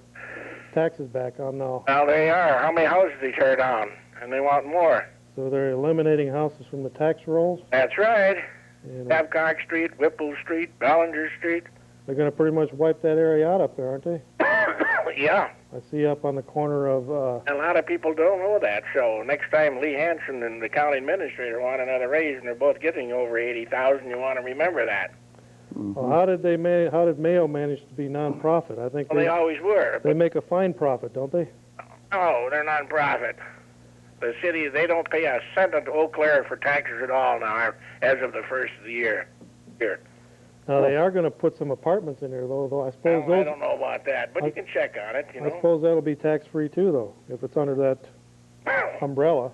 taxes back on now. Now they are. How many houses they tear down? And they want more. So they're eliminating houses from the tax rolls? That's right. And, Babcock Street, Whipple Street, Ballinger Street. They're going to pretty much wipe that area out up there, aren't they? Yeah. I see up on the corner of... A lot of people don't know that. So next time Lee Hansen and the county administrator want another raise, and they're both getting over $80,000, you want to remember that. Mm-hmm. Well, how did Mayo manage to be non-profit? I think they always were. They make a fine profit, don't they? No, they're non-profit. The city, they don't pay a cent to Eau Claire for taxes at all now, as of the first of the year. Here. Now, they are going to put some apartments in there, though I suppose I don't know about that, but you can check on it, you know. I suppose that'll be tax-free, too, though, if it's under that umbrella.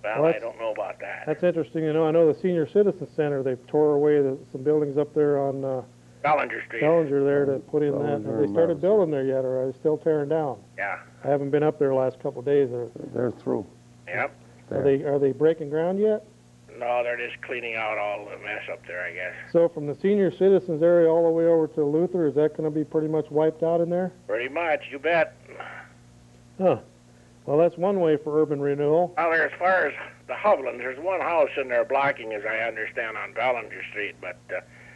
Well, I don't know about that. That's interesting. You know, I know the Senior Citizen Center, they tore away some buildings up there on Ballinger Street. Ballinger there to put in that. Have they started building there yet, or are they still tearing down? Yeah. I haven't been up there the last couple of days. They're through. Yep. Are they breaking ground yet? No, they're just cleaning out all the mess up there, I guess. So from the senior citizens area all the way over to Luther, is that going to be pretty much wiped out in there? Pretty much, you bet. Huh. Well, that's one way for urban renewal. Well, as far as the Hovlands, there's one house in there blocking, as I understand, on Ballinger Street. But,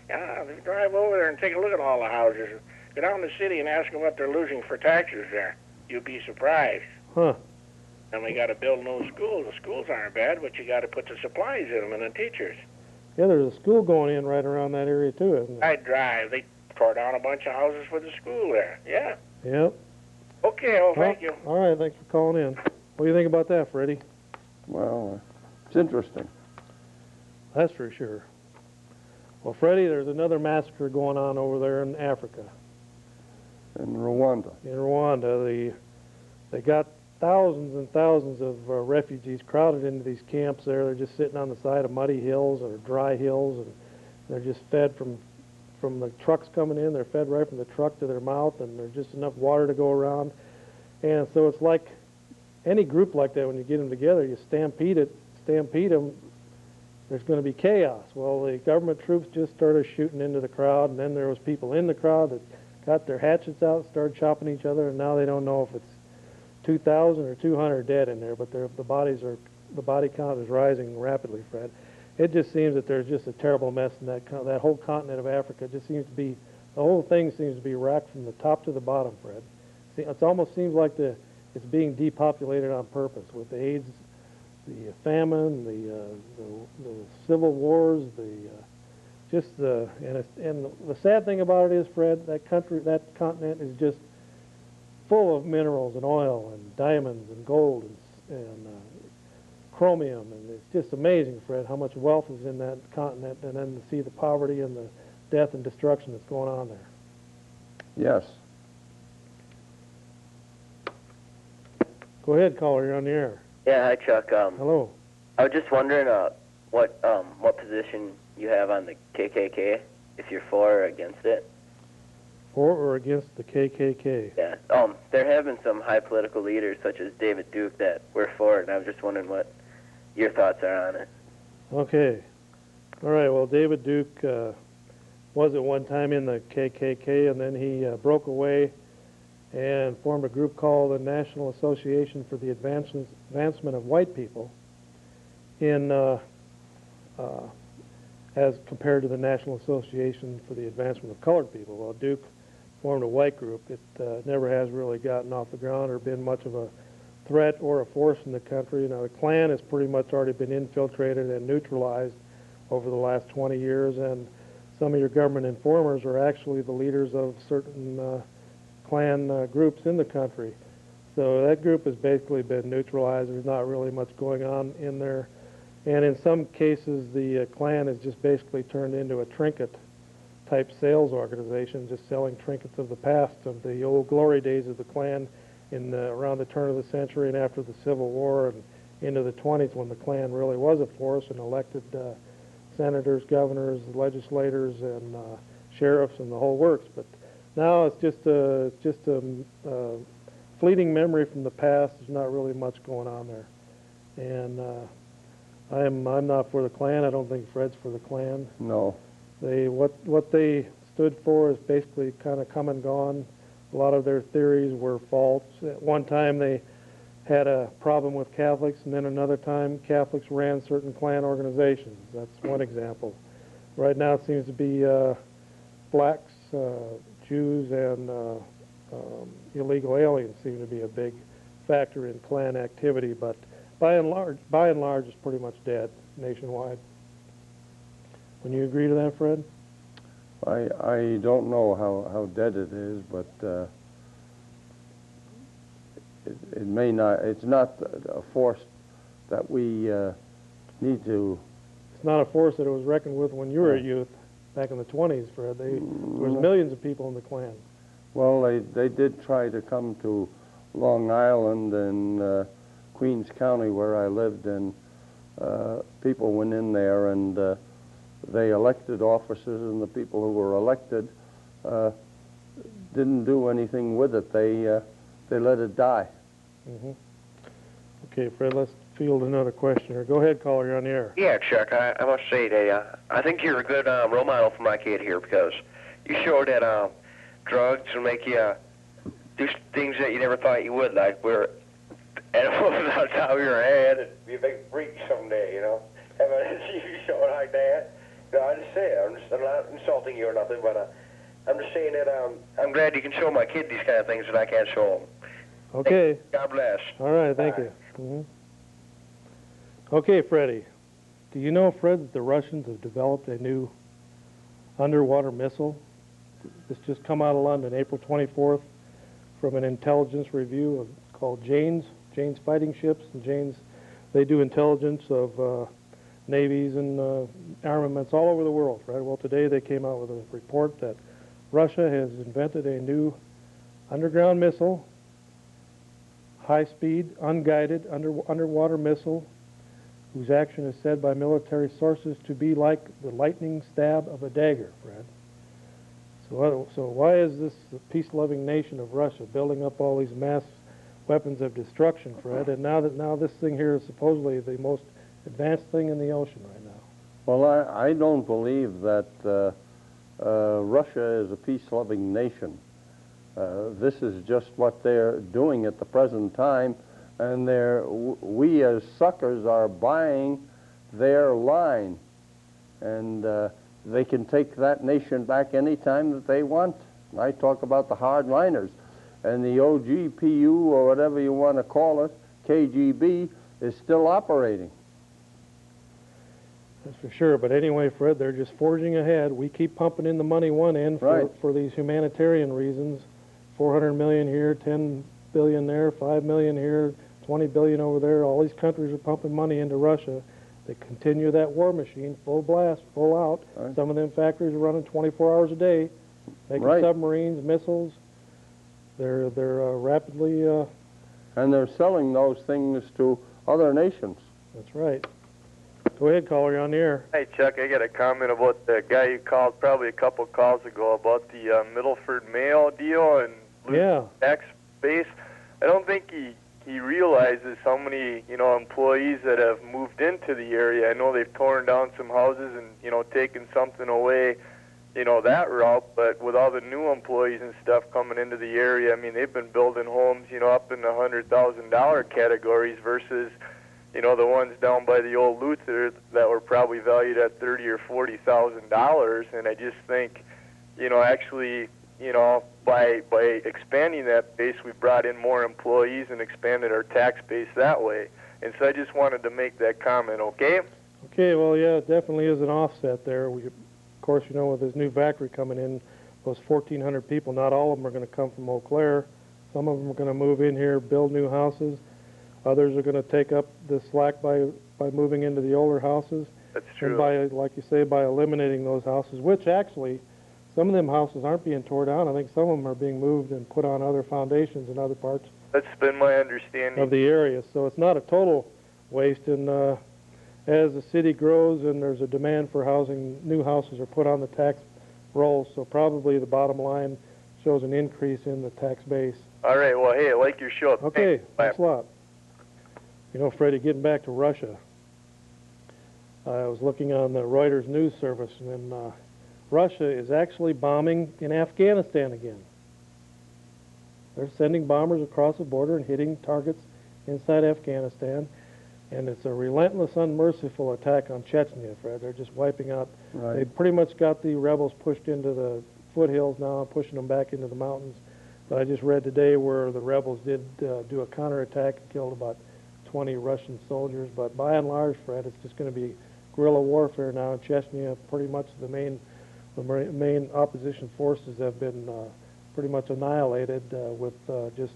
yeah, drive over there and take a look at all the houses. Go down to the city and ask them what they're losing for taxes there. You'd be surprised. Huh. And we got to build new schools. The schools aren't bad, but you got to put the supplies in them and the teachers. Yeah, there's a school going in right around that area, too, isn't there? I drive. They tore down a bunch of houses for the school there. Yeah. Yep. Okay, well, thank you. All right, thanks for calling in. What do you think about that, Freddie? Well, it's interesting. That's for sure. Well, Freddie, there's another massacre going on over there in Africa. In Rwanda. In Rwanda, they got thousands and thousands of refugees crowded into these camps there. They're just sitting on the side of muddy hills or dry hills, and they're just fed from the trucks coming in. They're fed right from the truck to their mouth, and there's just enough water to go around. And so it's like any group like that, when you get them together, you stampede them, there's going to be chaos. Well, the government troops just started shooting into the crowd, and then there was people in the crowd that got their hatchets out, started chopping each other, and now they don't know if it's 2,000 or 200 dead in there, but the body count is rising rapidly, Fred. it just seems that there's just a terrible mess in that whole continent of Africa. It just seems to be, the whole thing seems to be wrecked from the top to the bottom, Fred. See, it almost seems like it's being depopulated on purpose with the AIDS, the famine, the civil wars, and the sad thing about it is, Fred, that continent is just full of minerals and oil and diamonds and gold and chromium, and it's just amazing, Fred, how much wealth is in that continent, and then to see the poverty and the death and destruction that's going on there. Yes. Go ahead, caller, you're on the air. Yeah, hi, Chuck. Hello. I was just wondering what position you have on the KKK, if you're for or against it. For or against the KKK? Yeah. There have been some high political leaders, such as David Duke, that were for it, and I was just wondering what your thoughts are on it. Okay. All right, well, David Duke was at one time in the KKK, and then he broke away and formed a group called the National Association for the Advancement of White People, as compared to the National Association for the Advancement of Colored People. Well, Duke formed a white group. It never has really gotten off the ground or been much of a threat or a force in the country. Now, the Klan has pretty much already been infiltrated and neutralized over the last 20 years, and some of your government informers are actually the leaders of certain Klan groups in the country. So that group has basically been neutralized. There's not really much going on in there. And in some cases, the Klan has just basically turned into a trinket-type sales organization, just selling trinkets of the past, of the old glory days of the Klan around the turn of the century and after the Civil War and into the 20s, when the Klan really was a force and elected senators, governors, legislators, and sheriffs and the whole works. But now it's just a fleeting memory from the past. There's not really much going on there. And I'm not for the Klan. I don't think Fred's for the Klan. No. What they stood for is basically kind of come and gone. A lot of their theories were false. At one time they had a problem with Catholics, and then another time Catholics ran certain Klan organizations. That's one example. Right now it seems to be blacks, Jews, and illegal aliens seem to be a big factor in Klan activity, but by and large, it's pretty much dead nationwide. Wouldn't you agree to that, Fred? I don't know how dead it is, but it may not. It's not a force that we need to. It's not a force that it was reckoned with when you were a youth back in the 20s, Fred. There was millions of people in the Klan. Well, they did try to come to Long Island and Queens County, where I lived, and people went in there and they elected officers, and the people who were elected didn't do anything with it. They let it die. Mm-hmm. Okay, Fred, let's field another question here. Go ahead, caller, you're on the air. Yeah, Chuck, I must say that I think you're a good role model for my kid here, because you showed that drugs will make you do things that you never thought you would, like wear edibles on top of your head and be a big freak someday, you know. Have a TV show like that. No, I just say it. I'm not insulting you or nothing, but I'm just saying that I'm glad you can show my kid these kind of things that I can't show them. Okay. God bless. All right, thank you. Mm-hmm. Okay, Freddie. Do you know, Fred, that the Russians have developed a new underwater missile? This just come out of London, April 24th, from an intelligence review called Jane's Fighting Ships. And Jane's, they do intelligence of navies and armaments all over the world, right? Well, today they came out with a report that Russia has invented a new underground missile, high-speed, unguided underwater missile, whose action is said by military sources to be like the lightning stab of a dagger, Fred. So why is this peace-loving nation of Russia building up all these mass weapons of destruction, Fred? And now this thing here is supposedly the most advanced thing in the ocean right now. Well, I don't believe that Russia is a peace-loving nation. This is just what they're doing at the present time, and we as suckers are buying their line. and they can take that nation back any time that they want. I talk about the hardliners, and the OGPU, or whatever you want to call it, KGB, is still operating. That's for sure. But anyway, Fred, they're just forging ahead. We keep pumping in the money one end for these humanitarian reasons. 400 million here, 10 billion there, 5 million here, 20 billion over there. All these countries are pumping money into Russia. They continue that war machine, full blast, full out. Right. Some of them factories are running 24 hours a day, making submarines, missiles. They're rapidly... and they're selling those things to other nations. That's right. Go ahead, caller, you're on the air. Hey, Chuck, I got a comment about the guy you called probably a couple calls ago about the Middleford Mail deal and tax base. I don't think he realizes how many, employees that have moved into the area. I know they've torn down some houses and, taken something away, that route, but with all the new employees and stuff coming into the area, I mean, they've been building homes, up in the $100,000 categories versus, the ones down by the old Luther that were probably valued at $30,000 or $40,000. And I just think, actually, by expanding that base, we brought in more employees and expanded our tax base that way. And so I just wanted to make that comment, okay? Okay, well, yeah, it definitely is an offset there. Of course, with this new factory coming in, those 1,400 people, not all of them are going to come from Eau Claire. Some of them are going to move in here, build new houses. Others are going to take up the slack by moving into the older houses. That's true. And by, like you say, by eliminating those houses, which actually, some of them houses aren't being torn down. I think some of them are being moved and put on other foundations in other parts. That's been my understanding. Of the area. So it's not a total waste. And as the city grows and there's a demand for housing, new houses are put on the tax rolls. So probably the bottom line shows an increase in the tax base. All right. Well, hey, I like your show. Okay. Thanks a lot. Freddie, getting back to Russia, I was looking on the Reuters news service, and Russia is actually bombing in Afghanistan again. They're sending bombers across the border and hitting targets inside Afghanistan, and it's a relentless, unmerciful attack on Chechnya, Fred. They're just wiping out. Right. They pretty much got the rebels pushed into the foothills now and pushing them back into the mountains. But I just read today where the rebels did do a counterattack and killed about 20 Russian soldiers. But by and large, Fred, it's just going to be guerrilla warfare now in Chechnya. Pretty much the main opposition forces have been pretty much annihilated with just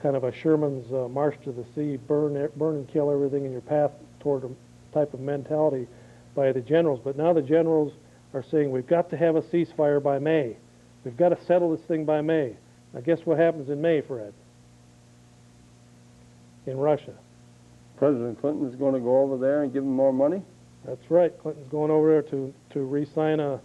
kind of a Sherman's march to the sea, burn and kill everything in your path toward a type of mentality by the generals. But now the generals are saying we've got to have a ceasefire by May. We've got to settle this thing by May. Now guess what happens in May, Fred? In Russia. President Clinton is going to go over there and give them more money? That's right. Clinton's going over there to re-sign a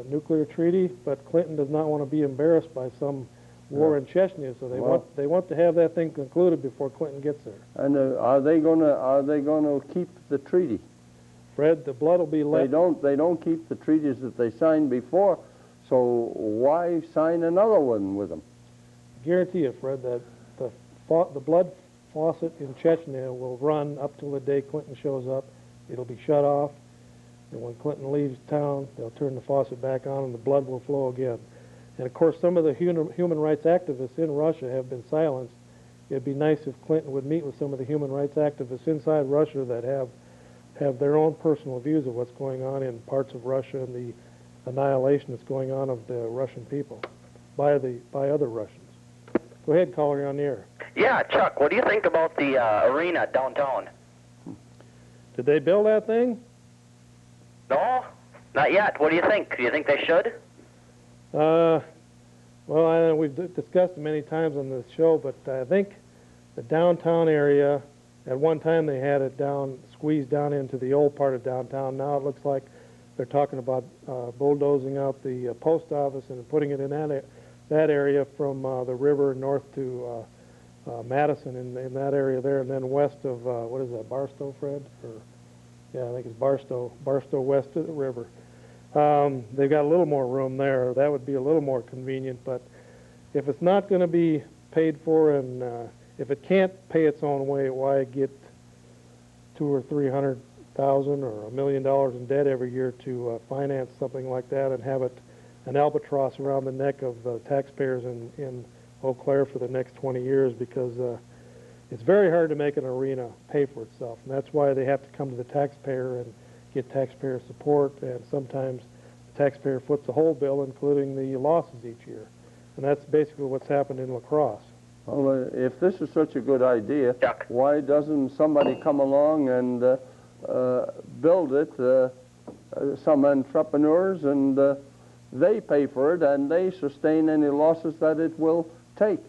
nuclear treaty, but Clinton does not want to be embarrassed by some war in Chechnya, so they want to have that thing concluded before Clinton gets there. And are they going to keep the treaty? Fred, the blood will be left. They don't keep the treaties that they signed before, so why sign another one with them? I guarantee you, Fred, that the blood faucet in Chechnya will run up till the day Clinton shows up. It'll be shut off, and when Clinton leaves town, they'll turn the faucet back on and the blood will flow again. And of course, some of the human rights activists in Russia have been silenced. It'd be nice if Clinton would meet with some of the human rights activists inside Russia that have their own personal views of what's going on in parts of Russia and the annihilation that's going on of the Russian people by other Russians. Go ahead, caller, you're on the air. Yeah, Chuck, what do you think about the arena downtown? Did they build that thing? No, not yet. What do you think? Do you think they should? Well, I know we've discussed it many times on this show, but I think the downtown area, at one time they had it squeezed down into the old part of downtown. Now it looks like they're talking about bulldozing out the post office and putting it in that area from the river north to Madison in that area there, and then west of, what is that, Barstow, Fred? Yeah, I think it's Barstow west of the river. They've got a little more room there. That would be a little more convenient, but if it's not going to be paid for and if it can't pay its own way, why get 200 or 300 $500,000 or $1 million in debt every year to finance something like that and have it an albatross around the neck of taxpayers in Eau Claire for the next 20 years, because it's very hard to make an arena pay for itself, and that's why they have to come to the taxpayer and get taxpayer support, and sometimes the taxpayer foots the whole bill, including the losses each year. And that's basically what's happened in La Crosse. Well, if this is such a good idea, why doesn't somebody come along and build it, some entrepreneurs, and they pay for it, and they sustain any losses that it will take?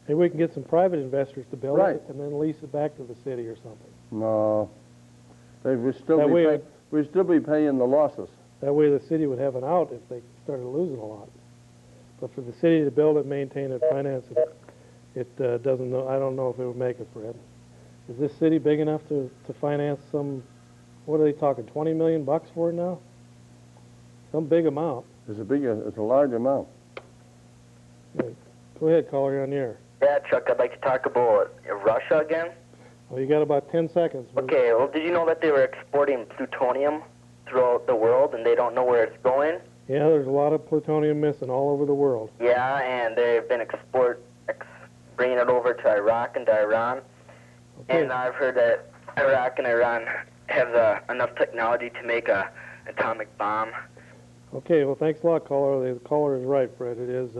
Maybe we can get some private investors to build Right. it and then lease it back to the city or something. No. We'd still be paying the losses. That way the city would have an out if they started losing a lot. But for the city to build it, maintain it, finance it, it doesn't know. I don't know if it would make it, Fred. Is this city big enough to finance some, what are they talking, 20 million bucks for it now? Some big amount. It's a large amount. Yeah. Go ahead, caller, you're on the air. Yeah, Chuck, I'd like to talk about Russia again. Well, you got about 10 seconds. Okay, well, did you know that they were exporting plutonium throughout the world and they don't know where it's going? Yeah, there's a lot of plutonium missing all over the world. Yeah, and they've been bringing it over to Iraq and to Iran. Okay. And I've heard that Iraq and Iran have enough technology to make an atomic bomb. Okay, well, thanks a lot, caller. The caller is right, Fred. It is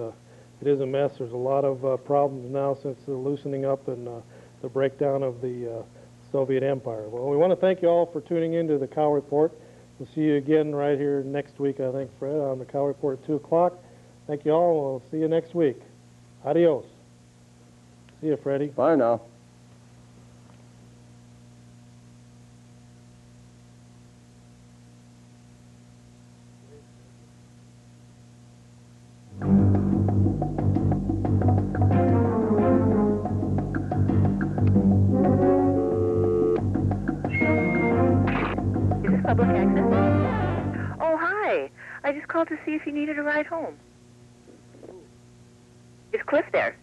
a mess. There's a lot of problems now since the loosening up and the breakdown of the Soviet Empire. Well, we want to thank you all for tuning in to the Cow Report. We'll see you again right here next week, I think, Fred, on the Cow Report at 2 o'clock. Thank you all, and we'll see you next week. Adios. See you, Freddie. Bye now. Public access? Oh, hi. I just called to see if you needed a ride home. Is Cliff there?